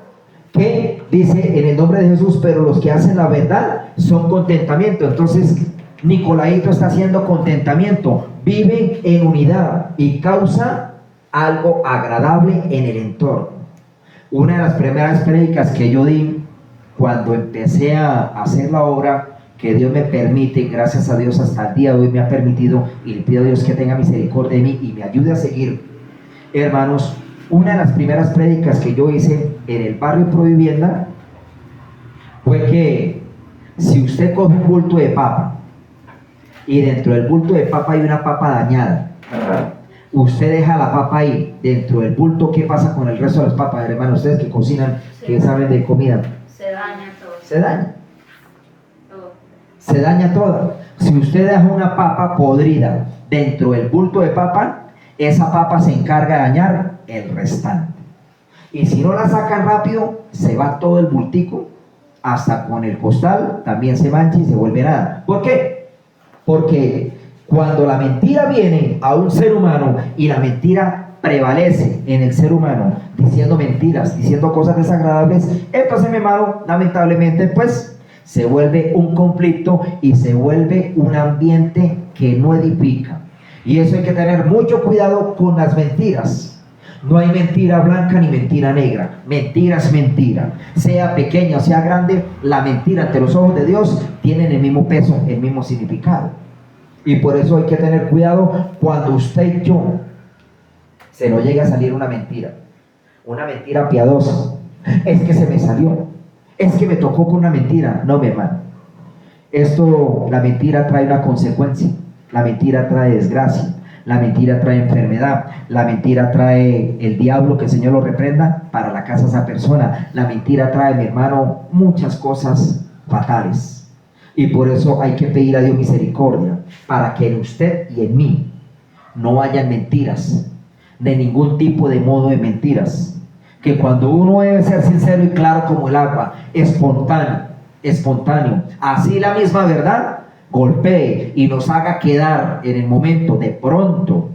que dice en el nombre de Jesús, pero los que hacen la verdad son contentamiento. Entonces Nicolaito está haciendo contentamiento, vive en unidad y causa algo agradable en el entorno. Una de las primeras prédicas que yo di cuando empecé a hacer la obra que Dios me permite, gracias a Dios hasta el día de hoy me ha permitido, y le pido a Dios que tenga misericordia de mí y me ayude a seguir, hermanos. Una de las primeras prédicas que yo hice en el barrio Provivienda fue que si usted coge un bulto de papa y dentro del bulto de papa hay una papa dañada, usted deja la papa ahí dentro del bulto, ¿qué pasa con el resto de las papas, hermanos? Ustedes que cocinan, que saben de comida, se daña todo. Se daña toda. Si usted deja una papa podrida dentro del bulto de papa, esa papa se encarga de dañar el restante. Y si no la sacan rápido, se va todo el bultico, hasta con el costal también se mancha y se vuelve nada. ¿Por qué? Porque cuando la mentira viene a un ser humano y la mentira prevalece en el ser humano, diciendo mentiras, diciendo cosas desagradables, entonces, mi hermano, lamentablemente, pues se vuelve un conflicto y se vuelve un ambiente que no edifica. Y eso hay que tener mucho cuidado con las mentiras. No hay mentira blanca ni mentira negra. Mentira es mentira. Sea pequeña o sea grande, la mentira ante los ojos de Dios tienen el mismo peso, el mismo significado. Y por eso hay que tener cuidado cuando usted y yo se nos llega a salir una mentira piadosa. Es que se me salió, es que me tocó con una mentira. No, mi hermano, la mentira trae una consecuencia. La mentira trae desgracia, la mentira trae enfermedad, la mentira trae el diablo, que el Señor lo reprenda, para la casa de esa persona. La mentira trae, mi hermano, muchas cosas fatales. Y por eso hay que pedir a Dios misericordia, para que en usted y en mí no hayan mentiras, de ningún tipo de modo de mentiras. Que cuando uno debe ser sincero y claro como el agua, espontáneo, así la misma verdad golpee y nos haga quedar en el momento, de pronto,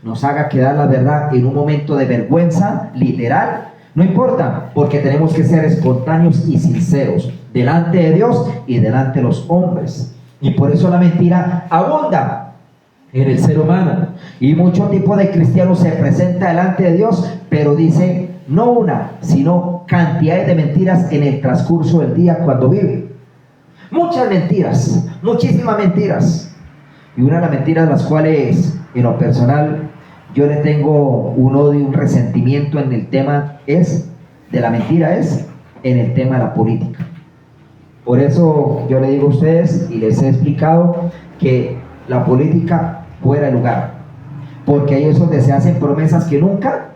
nos haga quedar la verdad en un momento de vergüenza, literal. No importa, porque tenemos que ser espontáneos y sinceros delante de Dios y delante de los hombres. Y por eso la mentira abunda en el ser humano. Y mucho tipo de cristianos se presenta delante de Dios, pero dice no una, sino cantidades de mentiras en el transcurso del día cuando vive. Muchas mentiras, muchísimas mentiras. Y una de las mentiras, las cuales en lo personal yo le tengo un odio, un resentimiento en el tema de la mentira, es en el tema de la política. Por eso yo le digo a ustedes y les he explicado que la política fuera de lugar, porque ahí es donde se hacen promesas que nunca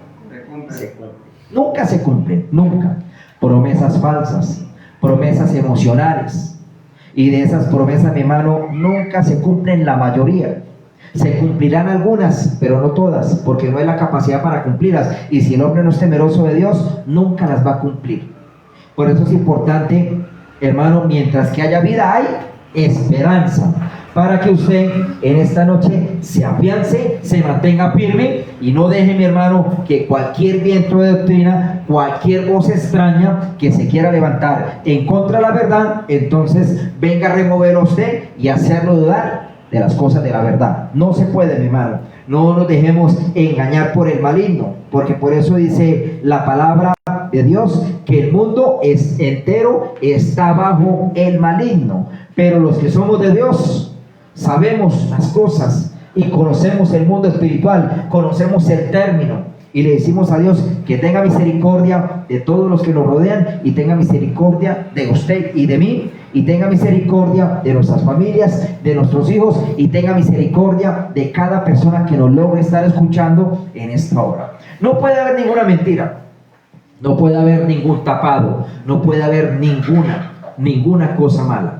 se cumplen, nunca. Promesas falsas, promesas emocionales, y de esas promesas, mi hermano, nunca se cumplen la mayoría. Se cumplirán algunas, pero no todas, porque no hay la capacidad para cumplirlas, y si el hombre no es temeroso de Dios, nunca las va a cumplir. Por eso es importante, hermano, mientras que haya vida hay esperanza, para que usted en esta noche se afiance, se mantenga firme y no deje, mi hermano, que cualquier viento de doctrina, cualquier voz extraña que se quiera levantar en contra de la verdad, entonces venga a removerlo a usted y hacerlo dudar de las cosas de la verdad. No se puede, mi hermano. No nos dejemos engañar por el maligno, porque por eso dice la palabra de Dios que el mundo entero está bajo el maligno, pero los que somos de Dios sabemos las cosas y conocemos el mundo espiritual, conocemos el término, y le decimos a Dios que tenga misericordia de todos los que nos rodean, y tenga misericordia de usted y de mí, y tenga misericordia de nuestras familias, de nuestros hijos, y tenga misericordia de cada persona que nos logre estar escuchando en esta hora. No puede haber ninguna mentira, no puede haber ningún tapado, no puede haber ninguna cosa mala.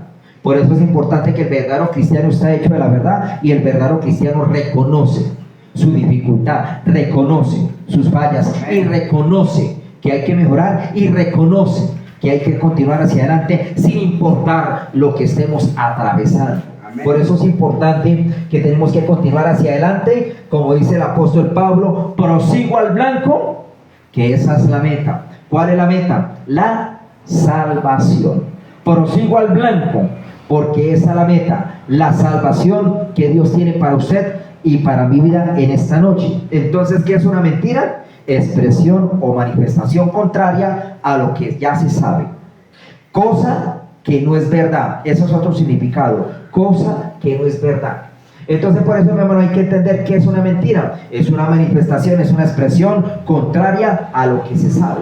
Por eso es importante que el verdadero cristiano está hecho de la verdad, y el verdadero cristiano reconoce su dificultad, reconoce sus fallas y reconoce que hay que mejorar, y reconoce que hay que continuar hacia adelante sin importar lo que estemos atravesando. Amén. Por eso es importante que tenemos que continuar hacia adelante, como dice el apóstol Pablo: prosigo al blanco, que esa es la meta. ¿Cuál es la meta? La salvación. Prosigo al blanco, porque esa es la meta, la salvación que Dios tiene para usted y para mi vida en esta noche. Entonces, ¿qué es una mentira? Expresión o manifestación contraria a lo que ya se sabe. Cosa que no es verdad. Eso es otro significado. Cosa que no es verdad. Entonces, por eso, mi hermano, hay que entender qué es una mentira. Es una manifestación, es una expresión contraria a lo que se sabe.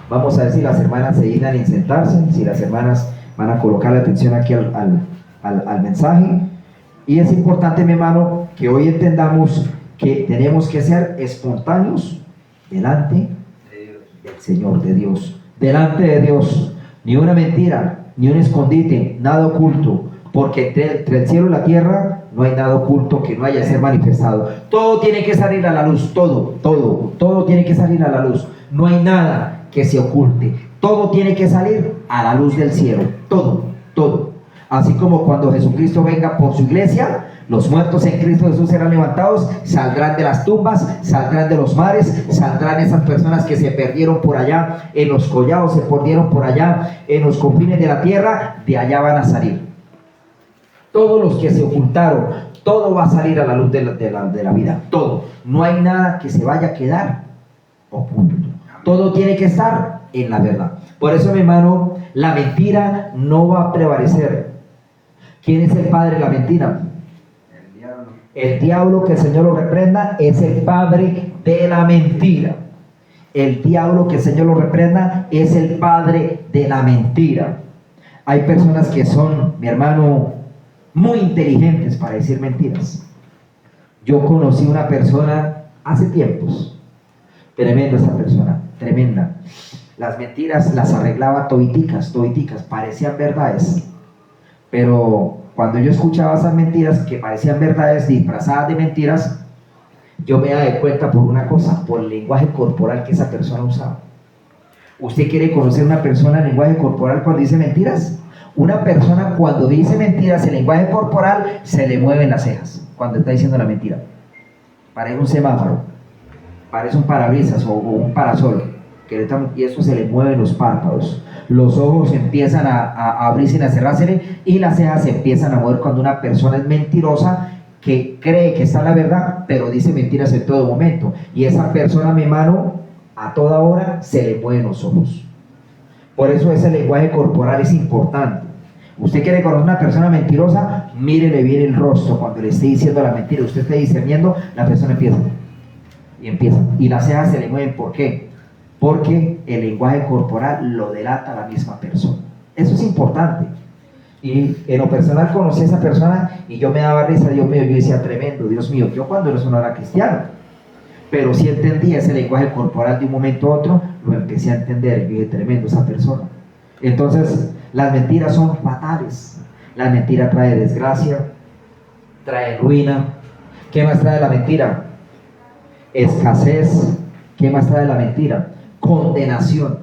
Vamos a ver si las hermanas se dignan en sentarse, si las hermanas van a colocar la atención aquí al mensaje. Y es importante, mi hermano, que hoy entendamos que tenemos que ser espontáneos delante del Señor, de Dios, delante de Dios. Ni una mentira, ni un escondite, nada oculto, porque entre el cielo y la tierra no hay nada oculto que no haya de ser manifestado. Todo tiene que salir a la luz, todo tiene que salir a la luz. No hay nada que se oculte, todo tiene que salir a la luz del cielo, todo. Así como cuando Jesucristo venga por su iglesia, los muertos en Cristo Jesús serán levantados, saldrán de las tumbas, saldrán de los mares, saldrán esas personas que se perdieron por allá en los collados, se perdieron por allá en los confines de la tierra, de allá van a salir. Todos los que se ocultaron, todo va a salir a la luz de la vida, todo. No hay nada que se vaya a quedar oculto. Todo tiene que estar en la verdad. Por eso, mi hermano, la mentira no va a prevalecer. ¿Quién es el padre de la mentira? El diablo, que el Señor lo reprenda, es el padre de la mentira. El diablo, que el Señor lo reprenda, es el padre de la mentira. Hay personas que son, mi hermano, muy inteligentes para decir mentiras. Yo conocí una persona hace tiempos, tremenda esa persona, tremenda. Las mentiras las arreglaba toditicas, parecían verdades. Pero cuando yo escuchaba esas mentiras que parecían verdades disfrazadas de mentiras, yo me daba cuenta por una cosa, por el lenguaje corporal que esa persona usaba. ¿Usted quiere conocer una persona en lenguaje corporal cuando dice mentiras? Una persona cuando dice mentiras en lenguaje corporal se le mueven las cejas cuando está diciendo la mentira. Parece un semáforo, parece un parabrisas o un parasol, y eso se le mueven los párpados. Los ojos empiezan a abrirse y a cerrarse y las cejas se empiezan a mover cuando una persona es mentirosa, que cree que está en la verdad, pero dice mentiras en todo momento. Y esa persona, mi hermano, a toda hora se le mueven los ojos. Por eso ese lenguaje corporal es importante. Usted quiere conocer a una persona mentirosa, mírele bien el rostro cuando le esté diciendo la mentira. Usted está discerniendo, la persona empieza. Y las cejas se le mueven. ¿Por qué? Porque el lenguaje corporal lo delata a la misma persona. Eso es importante. Y en lo personal conocí a esa persona y yo me daba risa, Dios mío, yo decía, tremendo, Dios mío, yo cuando no era cristiano, pero sí entendía ese lenguaje corporal de un momento a otro, lo empecé a entender, y dije, tremendo esa persona. Entonces, las mentiras son fatales. La mentira trae desgracia, trae ruina. ¿Qué más trae la mentira? Escasez. ¿Qué más trae la mentira? Condenación.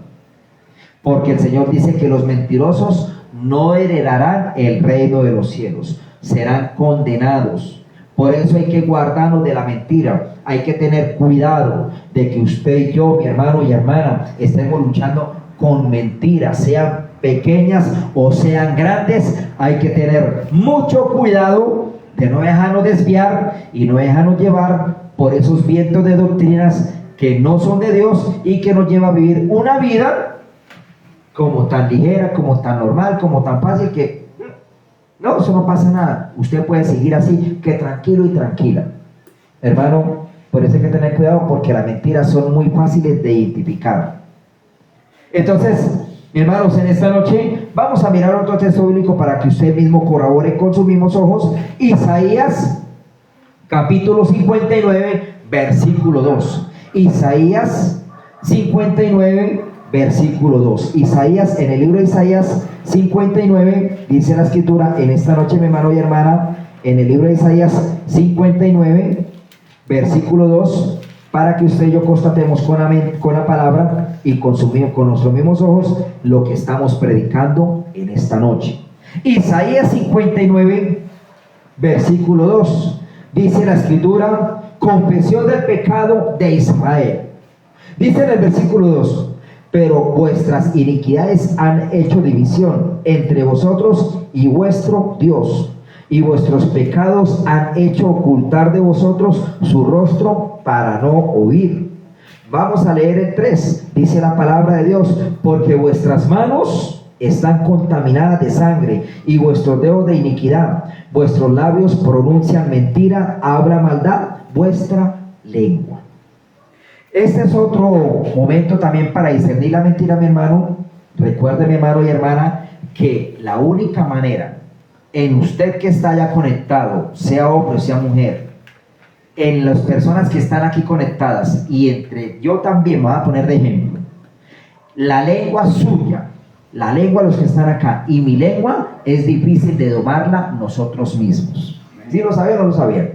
Porque el Señor dice que los mentirosos no heredarán el reino de los cielos, serán condenados. Por eso hay que guardarnos de la mentira. Hay que tener cuidado de que usted y yo, mi hermano y hermana, estemos luchando con mentiras, sean pequeñas o sean grandes. Hay que tener mucho cuidado de no dejarnos desviar y no dejarnos llevar por esos vientos de doctrinas que no son de Dios y que nos lleva a vivir una vida como tan ligera, como tan normal, como tan fácil que no, eso no pasa nada. Usted puede seguir así, que tranquilo y tranquila. Hermano, por eso hay que tener cuidado porque las mentiras son muy fáciles de identificar. Entonces, mi hermanos, en esta noche vamos a mirar otro texto bíblico para que usted mismo corrobore con sus mismos ojos. Isaías, capítulo 59, versículo 2. Isaías 59, versículo 2. Isaías, en el libro de Isaías 59, dice la escritura, en esta noche, mi hermano y hermana, en el libro de Isaías 59, versículo 2, para que usted y yo constatemos con la palabra y con nuestros mismos ojos lo que estamos predicando en esta noche. Isaías 59, versículo 2, dice la escritura, confesión del pecado de Israel. Dice en el versículo 2, pero vuestras iniquidades han hecho división entre vosotros y vuestro Dios, y vuestros pecados han hecho ocultar de vosotros su rostro para no oír. Vamos a leer el 3, dice la palabra de Dios, porque vuestras manos están contaminadas de sangre y vuestros dedos de iniquidad, vuestros labios pronuncian mentira, habla maldad vuestra lengua. Este es otro momento también para discernir la mentira, mi hermano. Recuerde, mi hermano y hermana, que la única manera en usted que está ya conectado, sea hombre o sea mujer, en las personas que están aquí conectadas y entre yo también, me voy a poner de ejemplo, la lengua suya, la lengua de los que están acá y mi lengua es difícil de domarla nosotros mismos. ¿Sí lo sabían o no lo sabían?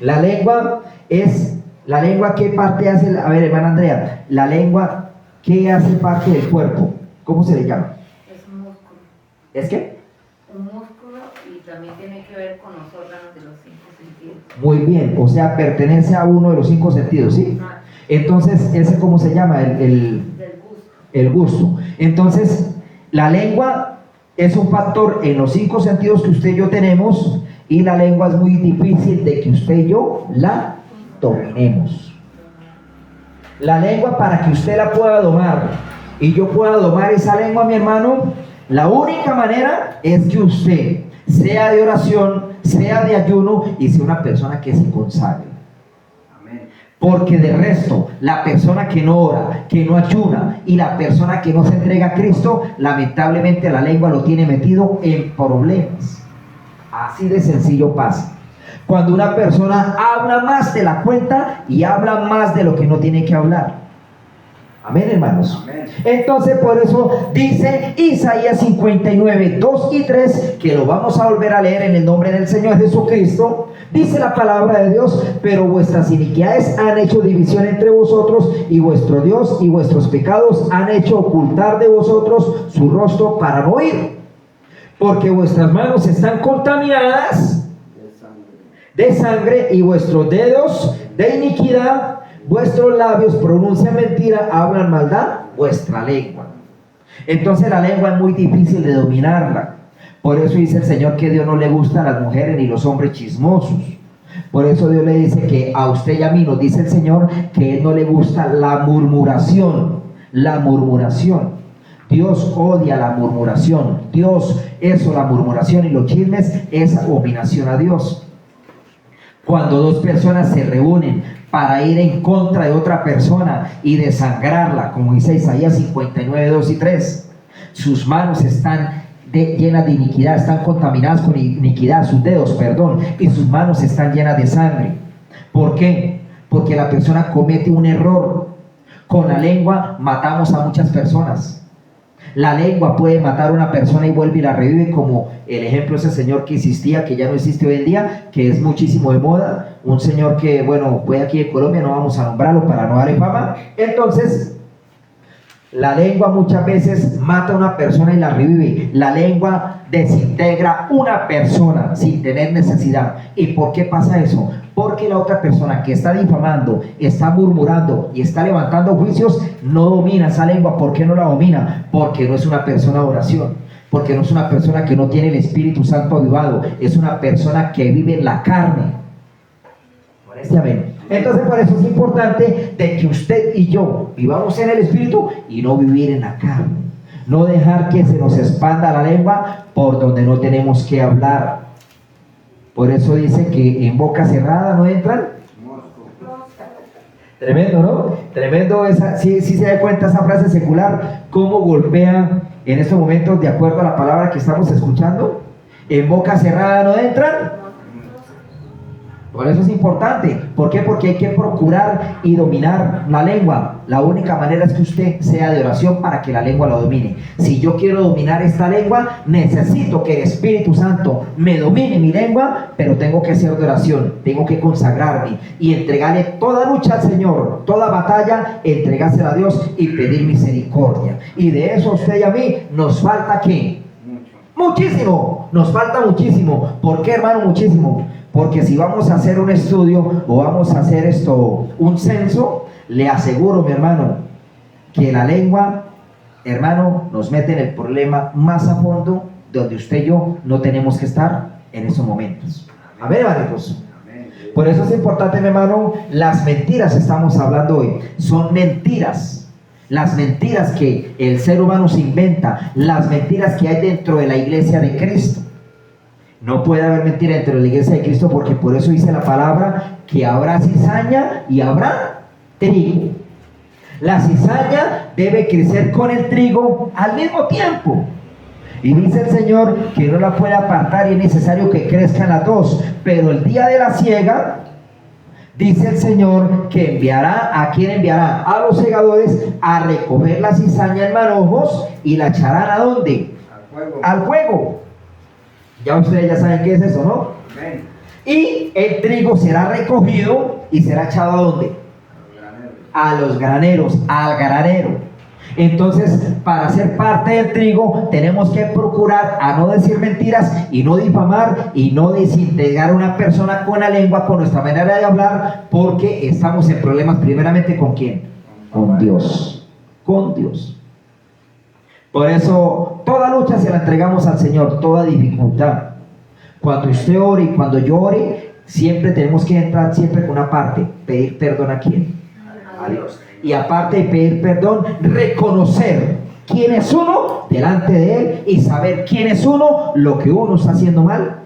La lengua es... ¿La lengua qué parte hace? A ver, hermana Andrea, la lengua, ¿qué hace parte del cuerpo? ¿Cómo se le llama? Es un músculo. ¿Es qué? Un músculo y también tiene que ver con los órganos de los 5 sentidos. Muy bien, o sea, pertenece a uno de los 5 sentidos, ¿sí? Ah. Entonces, ¿ese cómo se llama? Del gusto. El gusto. Entonces, la lengua es un factor en los 5 sentidos que usted y yo tenemos, y la lengua es muy difícil de que usted y yo la dominemos. La lengua, para que usted la pueda domar y yo pueda domar esa lengua, mi hermano, la única manera es que usted sea de oración, sea de ayuno y sea una persona que se consagre. Porque de resto, la persona que no ora, que no ayuna y la persona que no se entrega a Cristo, lamentablemente la lengua lo tiene metido en problemas. Así de sencillo pasa. Cuando una persona habla más de la cuenta y habla más de lo que no tiene que hablar. Amén, hermanos. Amén. Entonces, por eso dice Isaías 59, 2 y 3, que lo vamos a volver a leer en el nombre del Señor Jesucristo. Dice la palabra de Dios: pero vuestras iniquidades han hecho división entre vosotros, y vuestro Dios y vuestros pecados han hecho ocultar de vosotros su rostro para no oír. Porque vuestras manos están contaminadas de sangre, y vuestros dedos de iniquidad. Vuestros labios pronuncian mentira, hablan maldad, vuestra lengua. Entonces la lengua es muy difícil de dominarla. Por eso dice el Señor que a Dios no le gustan las mujeres ni los hombres chismosos. Por eso Dios le dice que a usted y a mí, nos dice el Señor, que a Él no le gusta la murmuración. La murmuración. Dios odia la murmuración. Dios, eso, la murmuración y los chismes, es abominación a Dios. Cuando dos personas se reúnen para ir en contra de otra persona y desangrarla, como dice Isaías 59, 2 y 3, sus manos están llenas de iniquidad, están contaminadas con iniquidad, sus dedos, perdón, y sus manos están llenas de sangre. ¿Por qué? Porque la persona comete un error. Con la lengua matamos a muchas personas. La lengua puede matar a una persona y vuelve y la revive, como el ejemplo ese señor que existía, que ya no existe hoy en día, que es muchísimo de moda, un señor que, bueno, fue aquí de Colombia, no vamos a nombrarlo para no darle fama. Entonces, la lengua muchas veces mata a una persona y la revive. La lengua desintegra una persona sin tener necesidad. ¿Y por qué pasa eso? Porque la otra persona que está difamando, está murmurando y está levantando juicios, no domina esa lengua. ¿Por qué no la domina? Porque no es una persona de oración, porque no es una persona que no tiene el Espíritu Santo avivado, es una persona que vive en la carne. Amén. Entonces, por eso es importante de que usted y yo vivamos en el Espíritu y no vivir en la carne. No dejar que se nos expanda la lengua por donde no tenemos que hablar. Por eso dice que en boca cerrada no entran. Tremendo, ¿no? Tremendo esa, sí se da cuenta esa frase secular, cómo golpea en estos momentos de acuerdo a la palabra que estamos escuchando. En boca cerrada no entran. Por eso es importante. ¿Por qué? Porque hay que procurar y dominar la lengua. La única manera es que usted sea de oración para que la lengua lo domine. Si yo quiero dominar esta lengua, necesito que el Espíritu Santo me domine mi lengua, pero tengo que ser de oración, tengo que consagrarme y entregarle toda lucha al Señor, toda batalla, entregársela a Dios y pedir misericordia. Y de eso a usted y a mí nos falta ¿qué? Muchísimo. Nos falta muchísimo. ¿Por qué, hermano? Muchísimo. Porque si vamos a hacer un estudio o vamos a hacer un censo, le aseguro, mi hermano, que la lengua, hermano, nos mete en el problema más a fondo, donde usted y yo no tenemos que estar en esos momentos. Amén, hermanitos. Por eso es importante, mi hermano, las mentiras estamos hablando hoy. Son mentiras. Las mentiras que el ser humano se inventa, las mentiras que hay dentro de la iglesia de Cristo. No puede haber mentira dentro de la iglesia de Cristo, porque por eso dice la palabra que habrá cizaña y habrá trigo. La cizaña debe crecer con el trigo al mismo tiempo. Y dice el Señor que no la puede apartar y es necesario que crezcan las dos. Pero el día de la siega, dice el Señor que enviará, ¿a quién enviará? A los segadores a recoger la cizaña en manojos y la echarán ¿a dónde? Al fuego. Al fuego. Ya ustedes ya saben qué es eso, ¿no? Amén. Y el trigo será recogido y será echado ¿a dónde? A los graneros, al granero. Entonces, para ser parte del trigo, tenemos que procurar a no decir mentiras y no difamar y no desintegrar a una persona con la lengua, con nuestra manera de hablar, porque estamos en problemas primeramente ¿con quién? Con Dios. Con Dios. Por eso, toda lucha se la entregamos al Señor, toda dificultad. Cuando usted ore y cuando yo ore, siempre tenemos que entrar siempre con una parte, pedir perdón ¿a quién? A Dios. Y aparte de pedir perdón, reconocer quién es uno delante de Él y saber quién es uno, lo que uno está haciendo mal,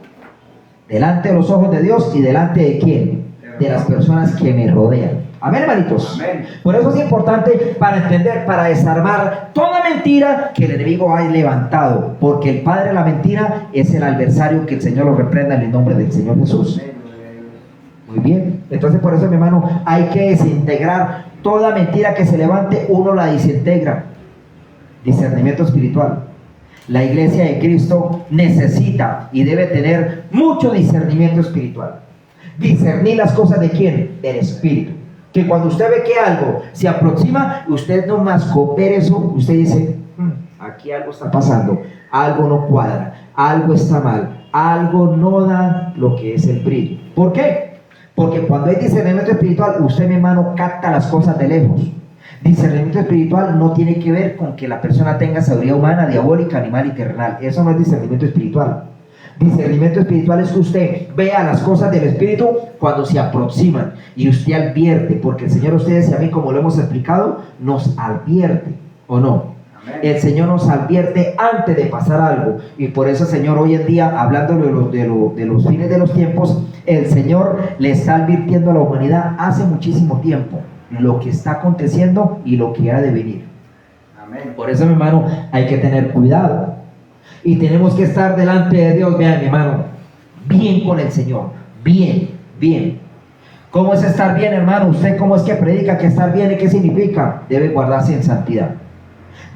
delante de los ojos de Dios y delante de quién, de las personas que me rodean. Amén, hermanitos. Amén. Por eso es importante para entender, para desarmar toda mentira que el enemigo ha levantado, porque el padre de la mentira es el adversario, que el Señor lo reprenda en el nombre del Señor Jesús. Muy bien, entonces por eso, mi hermano, hay que desintegrar toda mentira que se levante, uno la desintegra. Discernimiento espiritual. La iglesia de Cristo necesita y debe tener mucho discernimiento espiritual. Discernir las cosas de quién, del Espíritu. Que cuando usted ve que algo se aproxima, usted no más con ver eso, usted dice, aquí algo está pasando, algo no cuadra, algo está mal, algo no da lo que es el brillo. ¿Por qué? Porque cuando hay discernimiento espiritual, usted, mi hermano, capta las cosas de lejos. Discernimiento espiritual no tiene que ver con que la persona tenga sabiduría humana, diabólica, animal y terrenal. Eso no es discernimiento espiritual. Discernimiento espiritual es que usted vea las cosas del Espíritu cuando se aproximan y usted advierte, porque el Señor, ustedes y a mí, como lo hemos explicado, nos advierte, ¿o no? Amén. El Señor nos advierte antes de pasar algo, y por eso, Señor, hoy en día, hablando de los fines de los tiempos, el Señor le está advirtiendo a la humanidad hace muchísimo tiempo lo que está aconteciendo y lo que ha de venir. Amén. Por eso, mi hermano, hay que tener cuidado. Y tenemos que estar delante de Dios, vean, mi hermano, bien con el Señor, bien, bien. ¿Cómo es estar bien, hermano? ¿Usted cómo es que predica que estar bien y qué significa? Debe guardarse en santidad.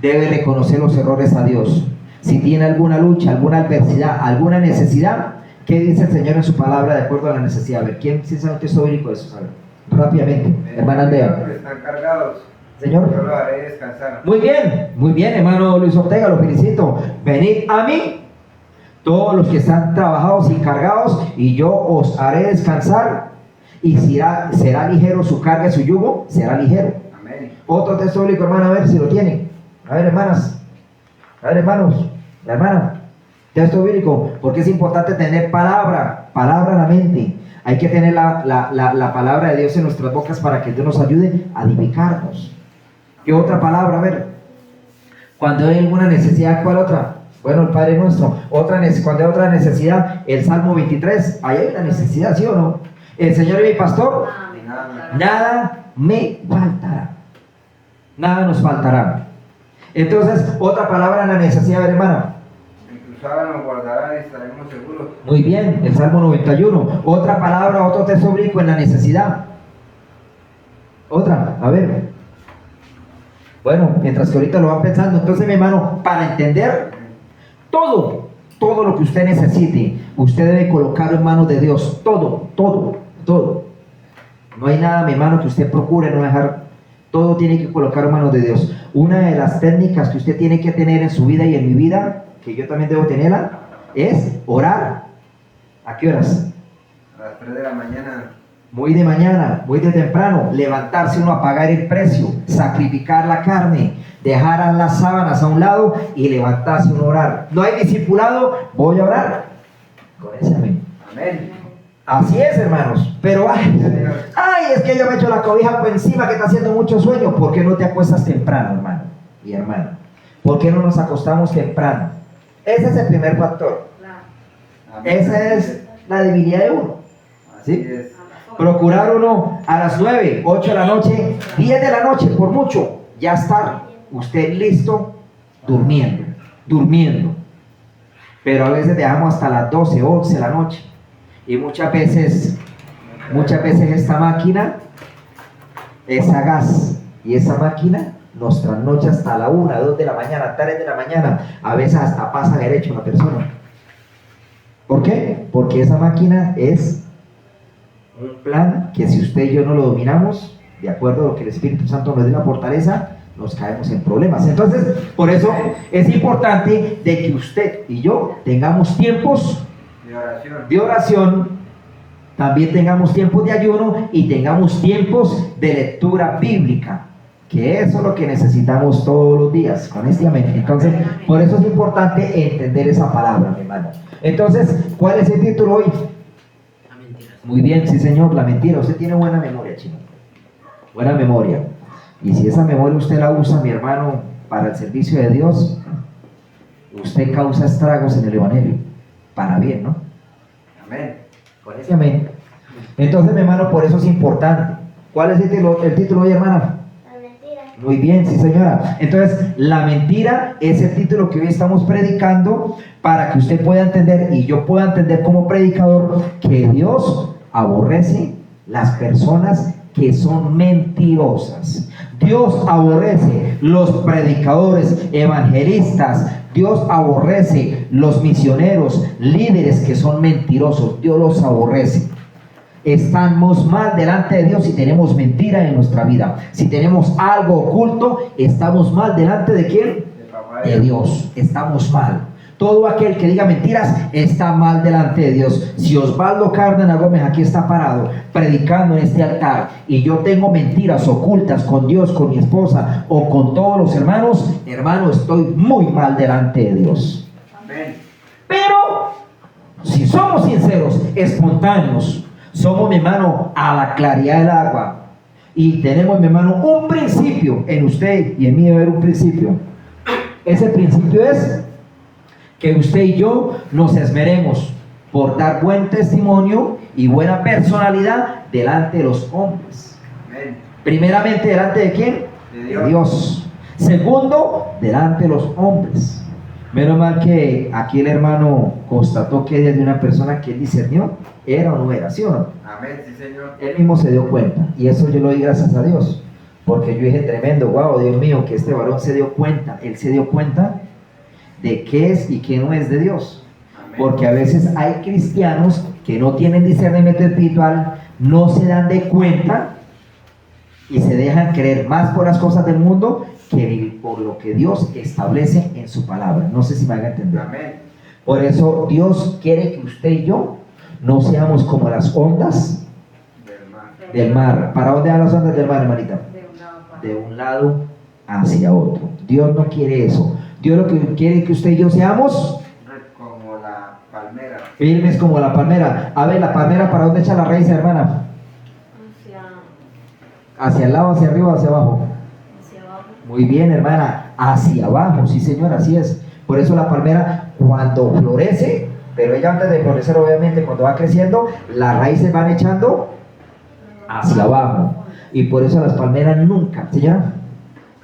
Debe reconocer los errores a Dios. Si tiene alguna lucha, alguna adversidad, alguna necesidad, ¿qué dice el Señor en su palabra de acuerdo a la necesidad? A ver, ¿quién sí sabe un texto bíblico de eso? ¿Sabe? Rápidamente, hermana Andrea. Están cargados. Señor. Yo lo haré descansar. Muy bien, hermano Luis Ortega, lo felicito. Venid a mí, todos los que están trabajados y cargados, y yo os haré descansar, y será ligero su carga y su yugo, será ligero. Amén. Otro texto bíblico, hermana, a ver si lo tienen. A ver, hermanas, a ver, hermanos, la hermana, texto bíblico, porque es importante tener palabra en la mente. Hay que tener la palabra de Dios en nuestras bocas para que Dios nos ayude a edificarnos. ¿Qué otra palabra? A ver, cuando hay alguna necesidad, ¿cuál otra? Bueno, el Padre Nuestro. Cuando hay otra necesidad, el Salmo 23, ahí hay una necesidad, ¿sí o no? El Señor es mi pastor, nada me faltará. Nada nos faltará. Entonces, otra palabra en la necesidad, a ver, hermana. En tu sala nos guardará y estaremos seguros. Muy bien, el Salmo 91. Otra palabra, otro texto bíblico en la necesidad. Otra, a ver. Bueno, mientras que ahorita lo van pensando, entonces, mi hermano, para entender todo lo que usted necesite, usted debe colocarlo en manos de Dios. Todo. No hay nada, mi hermano, que usted procure no dejar. Todo tiene que colocar en manos de Dios. Una de las técnicas que usted tiene que tener en su vida y en mi vida, que yo también debo tenerla, es orar. ¿A qué horas? A las 3 de la mañana. Muy de mañana, muy de temprano, levantarse uno a pagar el precio, sacrificar la carne, dejar a las sábanas a un lado y levantarse uno a orar. No hay discipulado, voy a orar. Con ese amén. Amén. Así es, hermanos. Pero ay, es que yo me echo la cobija por encima, que está haciendo mucho sueño. ¿Por qué no te acuestas temprano, hermano y hermana? ¿Por qué no nos acostamos temprano? Ese es el primer factor. Amén. Esa es la debilidad de uno. Así ¿Sí? es. Procurar uno a las 9, 8 de la noche, 10 de la noche, por mucho, ya estar usted listo, durmiendo. Pero a veces dejamos hasta las 12, 11 de la noche. Y muchas veces esta máquina es sagaz. Y esa máquina nos trasnocha hasta la 1, 2 de la mañana, 3 de la mañana. A veces hasta pasa derecho a la persona. ¿Por qué? Porque esa máquina es un plan que si usted y yo no lo dominamos, de acuerdo a lo que el Espíritu Santo nos dé la fortaleza, nos caemos en problemas. Entonces, por eso es importante de que usted y yo tengamos tiempos de oración, también tengamos tiempos de ayuno y tengamos tiempos de lectura bíblica, que eso es lo que necesitamos todos los días, honestamente. Entonces, por eso es importante entender esa palabra, mi hermano. Entonces, ¿cuál es el título hoy? Muy bien, sí, señor, la mentira. Usted tiene buena memoria, chino. Buena memoria. Y si esa memoria usted la usa, mi hermano, para el servicio de Dios, usted causa estragos en el Evangelio, para bien, ¿no? Amén. Con ese amén. Entonces, mi hermano, por eso es importante. ¿Cuál es el título hoy, hermana? La mentira. Muy bien, sí, señora. Entonces, la mentira es el título que hoy estamos predicando para que usted pueda entender y yo pueda entender como predicador que Dios aborrece las personas que son mentirosas. Dios aborrece los predicadores, evangelistas. Dios aborrece los misioneros, líderes que son mentirosos. Dios los aborrece. Estamos mal delante de Dios si tenemos mentira en nuestra vida. Si tenemos algo oculto, estamos mal delante de ¿quién? De Dios. Estamos mal. Todo aquel que diga mentiras está mal delante de Dios. Si Osvaldo Cárdenas Gómez aquí está parado predicando en este altar y yo tengo mentiras ocultas con Dios, con mi esposa o con todos los hermanos, hermano, estoy muy mal delante de Dios. Amén. Pero si somos sinceros, espontáneos, somos, mi hermano, a la claridad del agua y tenemos, mi hermano, un principio en usted y en mí debe haber un principio. Ese principio es que usted y yo nos esmeremos por dar buen testimonio y buena personalidad delante de los hombres. Amén. Primeramente, ¿delante de quién? De Dios. De Dios. Segundo, delante de los hombres. Menos mal que aquí el hermano constató que de una persona que él discernió era o no era, ¿sí o no? Amén, sí, Señor. Él mismo se dio cuenta y eso yo lo doy gracias a Dios, porque yo dije tremendo, wow, Dios mío, que este varón se dio cuenta, él se dio cuenta de qué es y qué no es de Dios. Amén. Porque a veces hay cristianos que no tienen discernimiento espiritual, no se dan de cuenta y se dejan creer más por las cosas del mundo que por lo que Dios establece en su palabra. No sé si me haga entender. Amén. Por eso Dios quiere que usted y yo no seamos como las ondas Del mar. del mar. ¿Para dónde van las ondas del mar, hermanita? De un lado para De un lado hacia otro. Dios no quiere eso. Dios lo que quiere es que usted y yo seamos Como la palmera. firmes como la palmera. A ver, la palmera, ¿para dónde echa la raíz, hermana? ¿Hacia el lado, hacia arriba o hacia abajo? hacia abajo. Muy bien, hermana, hacia abajo, sí, señor, así es. Por eso la palmera, cuando florece, pero ella antes de florecer, obviamente, cuando va creciendo, las raíces van echando hacia abajo. Y por eso las palmeras nunca, señora,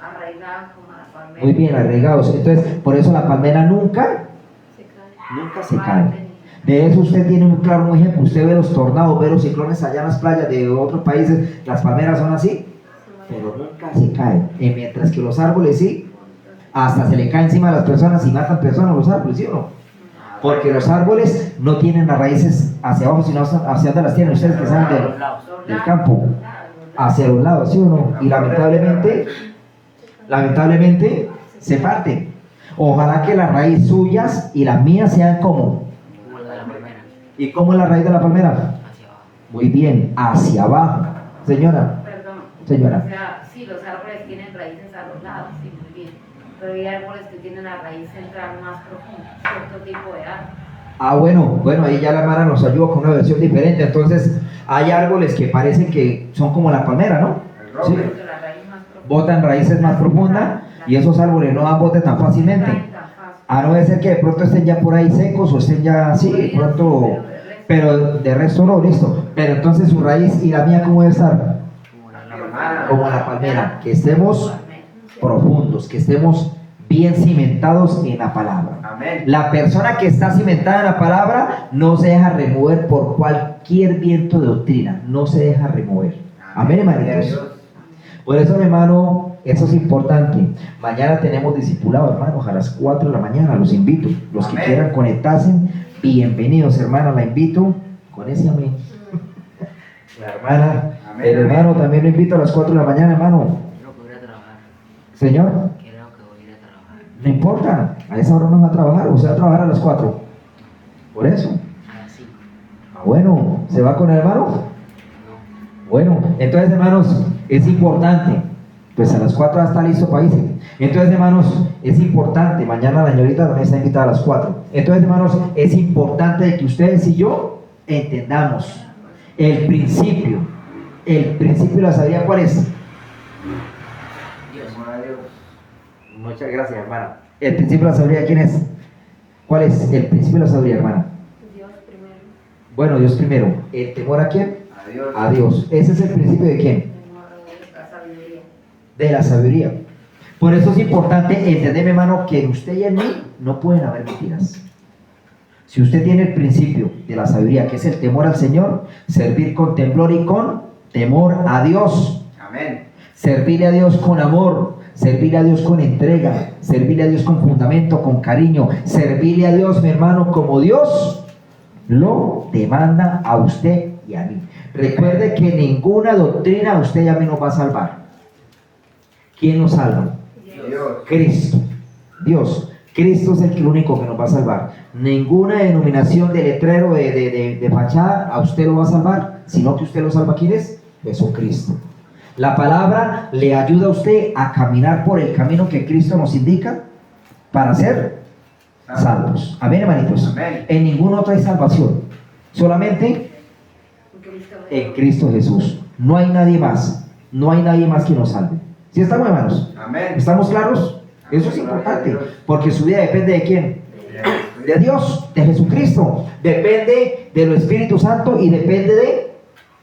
Arraigadas como la palmera. muy bien, arraigados. Entonces, por eso la palmera nunca se cae. De eso usted tiene un claro ejemplo. Usted ve los tornados, ve los ciclones allá en las playas de otros países, las palmeras son así, pero nunca se caen. Y mientras que los árboles sí, hasta se le cae encima a las personas y matan personas los árboles, ¿sí o no? Porque los árboles no tienen las raíces hacia abajo, sino hacia donde las tienen ustedes que salen del campo, hacia los lados, ¿sí o no? Y lamentablemente se parten. Ojalá que las raíces suyas y las mías sean como. ¿Y cómo es la raíz de la palmera? Hacia abajo. Muy bien, hacia abajo. Señora, Perdón. Señora. O sea, sí, los árboles tienen raíces a los lados, sí, muy bien. Pero hay árboles que tienen la raíz central más profunda, cierto tipo de árbol. bueno, ahí ya la hermana nos ayuda con una versión diferente. Entonces, hay árboles que parecen que son como la palmera, ¿no? El roble. Sí. Porque la raíz más profunda. Botan raíces más profundas y esos árboles no dan bote tan fácilmente. Caen tan fácil. A no ser que de pronto estén ya por ahí secos o estén ya así, de pronto, pero de resto no, listo. Pero entonces su raíz y la mía, ¿cómo debe estar? Como la palmera, que estemos profundos, que estemos bien cimentados en la palabra. Amén. La persona que está cimentada en la palabra no se deja remover por cualquier viento de doctrina, no se deja remover. Amén, hermanitos. Por eso, mi hermano, eso es importante. Mañana tenemos discipulado, hermanos, a las 4 de la mañana. Los invito. Los que Amén. quieran conectarse, bienvenidos, hermana. La invito con ese amén. La hermana, Amén, el amén. hermano también lo invito a las 4 de la mañana, hermano. Creo que voy a trabajar. Señor, Creo que voy a trabajar. no importa. A esa hora no va a trabajar. O se va a trabajar a las 4. Por eso. A las 5. Bueno, ¿se va con el hermano? No. Bueno, entonces, hermanos, es importante, pues a las 4 ya está listo para irse. Entonces, hermanos, es importante, mañana la señorita también está invitada a las 4. Entonces, hermanos, es importante que ustedes y yo entendamos el principio de la sabiduría. ¿Cuál es? Muchas gracias, hermana. ¿El principio de la sabiduría quién es? ¿Cuál es el principio de la sabiduría, hermana? Dios primero. Bueno, Dios primero. ¿El temor a quién? Adiós. A Dios. ¿Ese es el principio de quién? Temor de la sabiduría. De la sabiduría. Por eso es importante entender, mi hermano, que en usted y en mí no pueden haber mentiras. Si usted tiene el principio de la sabiduría, que es el temor al Señor, servir con temblor y con temor a Dios. Amén. Servirle a Dios con amor, servirle a Dios con entrega, servirle a Dios con fundamento, con cariño, servirle a Dios, mi hermano, como Dios lo demanda a usted y a mí. Recuerde que ninguna doctrina a usted y a mí nos va a salvar. ¿Quién nos salva? Dios. Cristo. Dios. Cristo es el único que nos va a salvar. Ninguna denominación de letrero de fachada a usted lo va a salvar, sino que usted lo salva. ¿Quién es? Jesucristo. La palabra le ayuda a usted a caminar por el camino que Cristo nos indica para ser salvos. Amén, hermanitos. Amén. En ninguna otra hay salvación. Solamente Cristo. en Cristo Jesús. No hay nadie más. No hay nadie más que nos salve. ¿Sí estamos, hermanos? Amén. ¿Estamos claros? Eso es importante, porque su vida depende de quién? De Dios, de Jesucristo. Depende del Espíritu Santo y depende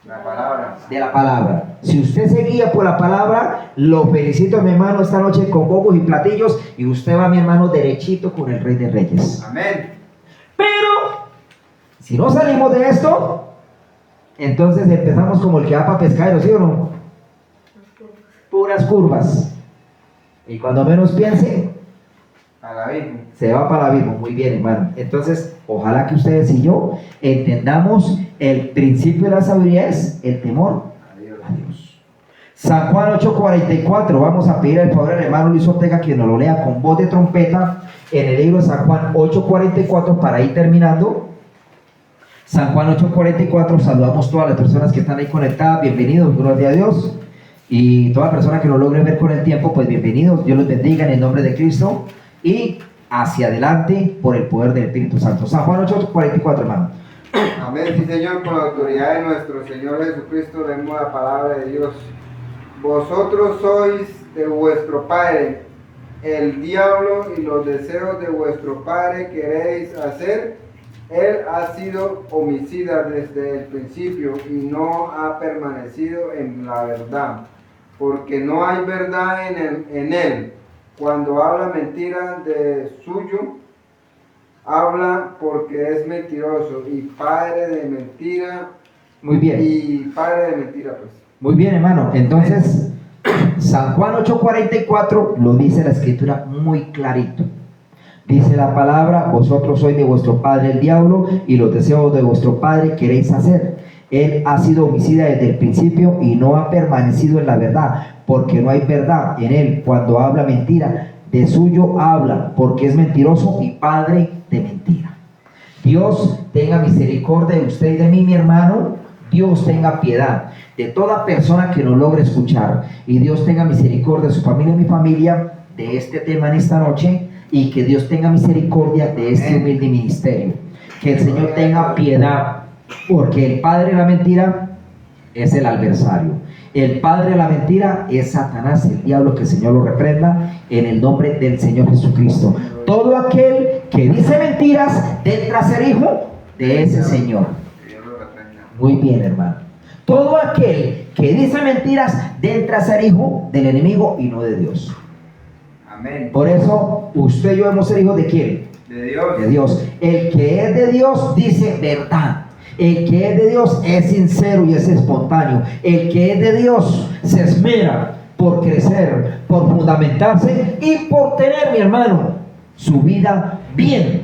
La palabra. de la palabra. Si usted se guía por la palabra, lo felicito, mi hermano, esta noche con bobos y platillos, y usted va, mi hermano, derechito con el Rey de Reyes. Amén. Pero, si no salimos de esto, entonces empezamos como el que va para pescadero, ¿sí o no? Puras curvas. Y cuando menos piense, A la Virgen. se va para el abismo. Muy bien, hermano. Entonces, ojalá que ustedes y yo entendamos el principio de la sabiduría es el temor Adiós. a Dios. San Juan 8:44. Vamos a pedir al favor al hermano Luis Ortega que nos lo lea con voz de trompeta en el libro de San Juan 8:44 para ir terminando. San Juan 8:44. Saludamos a todas las personas que están ahí conectadas. Bienvenidos, gloria a Dios. Y toda persona que lo logre ver con el tiempo, pues bienvenidos. Dios los bendiga en el nombre de Cristo. Y hacia adelante por el poder del Espíritu Santo. San Juan 8:44, hermano. Amén, sí, Señor, con la autoridad de nuestro Señor Jesucristo, leemos la palabra de Dios. Vosotros sois de vuestro padre, el diablo, y los deseos de vuestro padre queréis hacer. Él ha sido homicida desde el principio y no ha permanecido en la verdad, porque no hay verdad en él. Cuando habla mentira de suyo, habla porque es mentiroso y padre de mentira. Muy bien. Y padre de mentira, pues. Muy bien, hermano. Entonces, San Juan 8:44 lo dice la escritura muy clarito. Dice la palabra: vosotros sois de vuestro padre el diablo, y los deseos de vuestro padre queréis hacer. Él ha sido homicida desde el principio y no ha permanecido en la verdad, porque no hay verdad en él. Cuando habla mentira, de suyo habla, porque es mentiroso y padre de mentira. Dios tenga misericordia de usted y de mí, mi hermano. Dios tenga piedad de toda persona que nos logre escuchar, y Dios tenga misericordia de su familia y mi familia, de este tema en esta noche, y que Dios tenga misericordia de este humilde ministerio. Que el Señor tenga piedad, porque el padre de la mentira es el adversario. El padre de la mentira es Satanás, el diablo, que el Señor lo reprenda en el nombre del Señor Jesucristo. Todo aquel que dice mentiras entra a ser hijo de ese Señor. Que Dios lo reprenda. Muy bien, hermano. Todo aquel que dice mentiras entra a ser hijo del enemigo y no de Dios. Amén. Por eso usted y yo hemos sido hijos de ¿quién? De Dios. De Dios. El que es de Dios dice verdad. El que es de Dios es sincero y es espontáneo. El que es de Dios se esmera por crecer, por fundamentarse y por tener, mi hermano, su vida bien,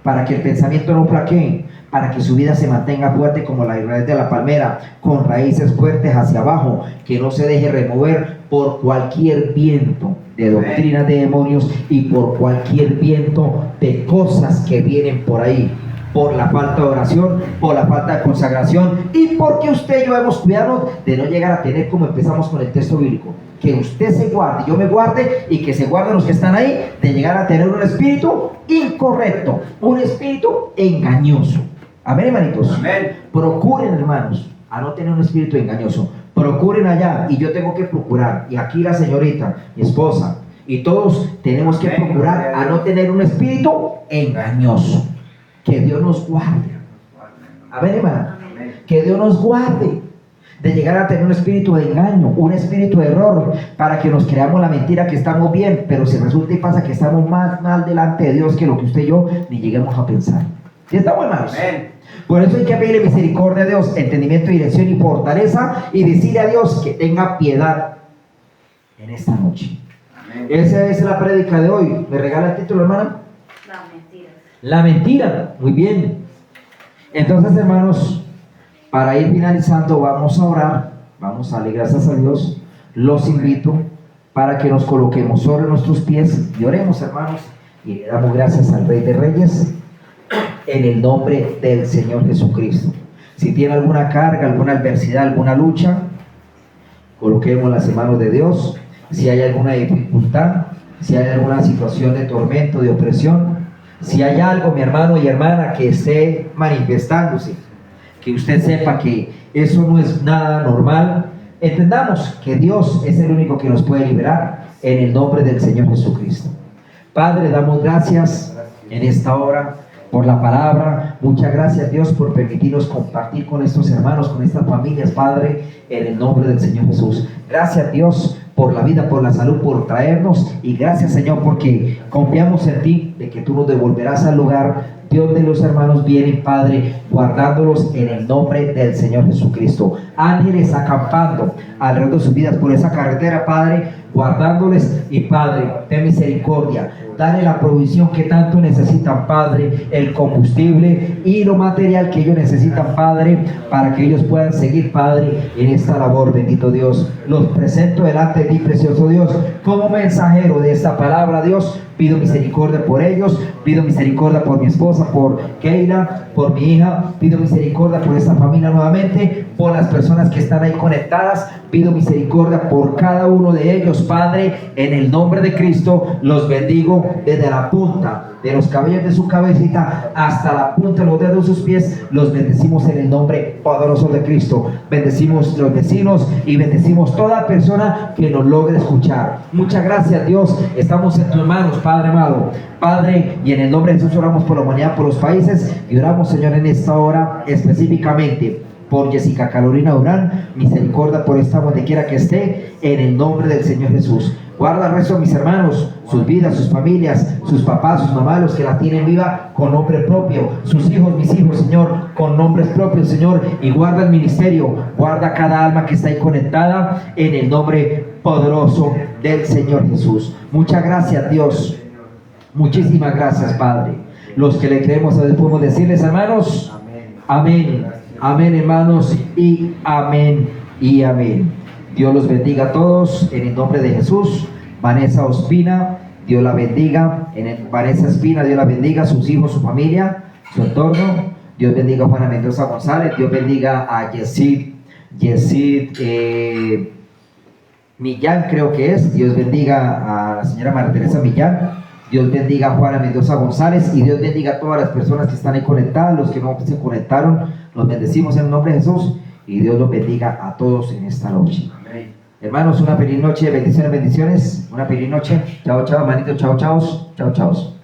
para que el pensamiento no flaquee, para que su vida se mantenga fuerte como la raíz de la palmera, con raíces fuertes hacia abajo, que no se deje remover por cualquier viento de doctrinas de demonios y por cualquier viento de cosas que vienen por ahí, por la falta de oración, por la falta de consagración, y porque usted y yo hemos cuidado de no llegar a tener, como empezamos con el texto bíblico, que usted se guarde, yo me guarde, y que se guarden los que están ahí, de llegar a tener un espíritu incorrecto, un espíritu engañoso. Amén, hermanitos. Amén. Procuren, hermanos, a no tener un espíritu engañoso. Procuren allá, y yo tengo que procurar, y aquí la señorita, mi esposa, Y todos tenemos que procurar a no tener un espíritu engañoso. Que Dios nos guarde. A ver, hermana, que Dios nos guarde de llegar a tener un espíritu de engaño, un espíritu de error, para que nos creamos la mentira que estamos bien, pero si resulta y pasa que estamos más mal delante de Dios que lo que usted y yo ni lleguemos a pensar. ¿Sí estamos, hermanos? Por eso hay que pedirle misericordia a Dios, entendimiento, dirección y fortaleza, y decirle a Dios que tenga piedad en esta noche. Esa es la prédica de hoy. ¿Me regala el título, hermana? Las mentiras. La mentira. Muy bien. Entonces, hermanos, para ir finalizando, vamos a orar, vamos a darle gracias a Dios. Los invito para que nos coloquemos sobre nuestros pies y oremos, hermanos, y le damos gracias al Rey de Reyes en el nombre del Señor Jesucristo. Si tiene alguna carga, alguna adversidad, alguna lucha, coloquemos las manos de Dios. Si hay alguna dificultad, si hay alguna situación de tormento, de opresión, si hay algo, mi hermano y hermana, que esté manifestándose, que usted sepa que eso no es nada normal, entendamos que Dios es el único que nos puede liberar en el nombre del Señor Jesucristo. Padre, damos gracias en esta hora por la palabra. Muchas gracias, Dios, por permitirnos compartir con estos hermanos, con estas familias, Padre, en el nombre del Señor Jesús. Gracias, Dios, por la vida, por la salud, por traernos, y gracias, Señor, porque confiamos en ti, de que tú nos devolverás al lugar de donde los hermanos vienen, Padre, guardándolos en el nombre del Señor Jesucristo. Ángeles acampando alrededor de sus vidas por esa carretera, Padre, guardándoles, y Padre, ten misericordia, dale la provisión que tanto necesitan, Padre, el combustible y lo material que ellos necesitan, Padre, para que ellos puedan seguir, Padre, en esta labor. Bendito Dios, los presento delante de ti, precioso Dios, como mensajero de esta palabra. Dios, pido misericordia por ellos, pido misericordia por mi esposa, por Keila, por mi hija, pido misericordia por esta familia nuevamente, por las personas que están ahí conectadas, pido misericordia por cada uno de ellos, Padre, en el nombre de Cristo. Los bendigo desde la punta de los cabellos de su cabecita hasta la punta de los dedos de sus pies. Los bendecimos en el nombre poderoso de Cristo. Bendecimos los vecinos y bendecimos toda persona que nos logre escuchar. Muchas gracias, Dios, estamos en tus manos, Padre amado. Padre, y en el nombre de Jesús oramos por la humanidad, por los países, y oramos, Señor, en esta hora específicamente por Jessica Carolina Durán. Misericordia por esta donde quiera que esté, en el nombre del Señor Jesús. Guarda el resto de mis hermanos, sus vidas, sus familias, sus papás, sus mamás, los que la tienen viva, con nombre propio, sus hijos, mis hijos, Señor, con nombres propios, Señor, y guarda el ministerio, guarda cada alma que está ahí conectada, en el nombre poderoso del Señor Jesús. Muchas gracias, Dios, muchísimas gracias, Padre. Los que le creemos a Dios podemos decirles, hermanos, amén, amén, hermanos, y amén, y amén. Dios los bendiga a todos en el nombre de Jesús. Vanessa Ospina, Dios la bendiga. Vanessa Espina, Dios la bendiga, sus hijos, su familia, su entorno. Dios bendiga a Juana Mendoza González. Dios bendiga a Yesid Millán, creo que es. Dios bendiga a la señora María Teresa Millán. Dios bendiga a Juana Mendoza González, y Dios bendiga a todas las personas que están ahí conectadas. Los que no se conectaron, los bendecimos en el nombre de Jesús, y Dios los bendiga a todos en esta noche. Amén. Hermanos, una feliz noche, bendiciones, bendiciones, una feliz noche. Chao, chao, hermanito, chao, chao, chao, chao.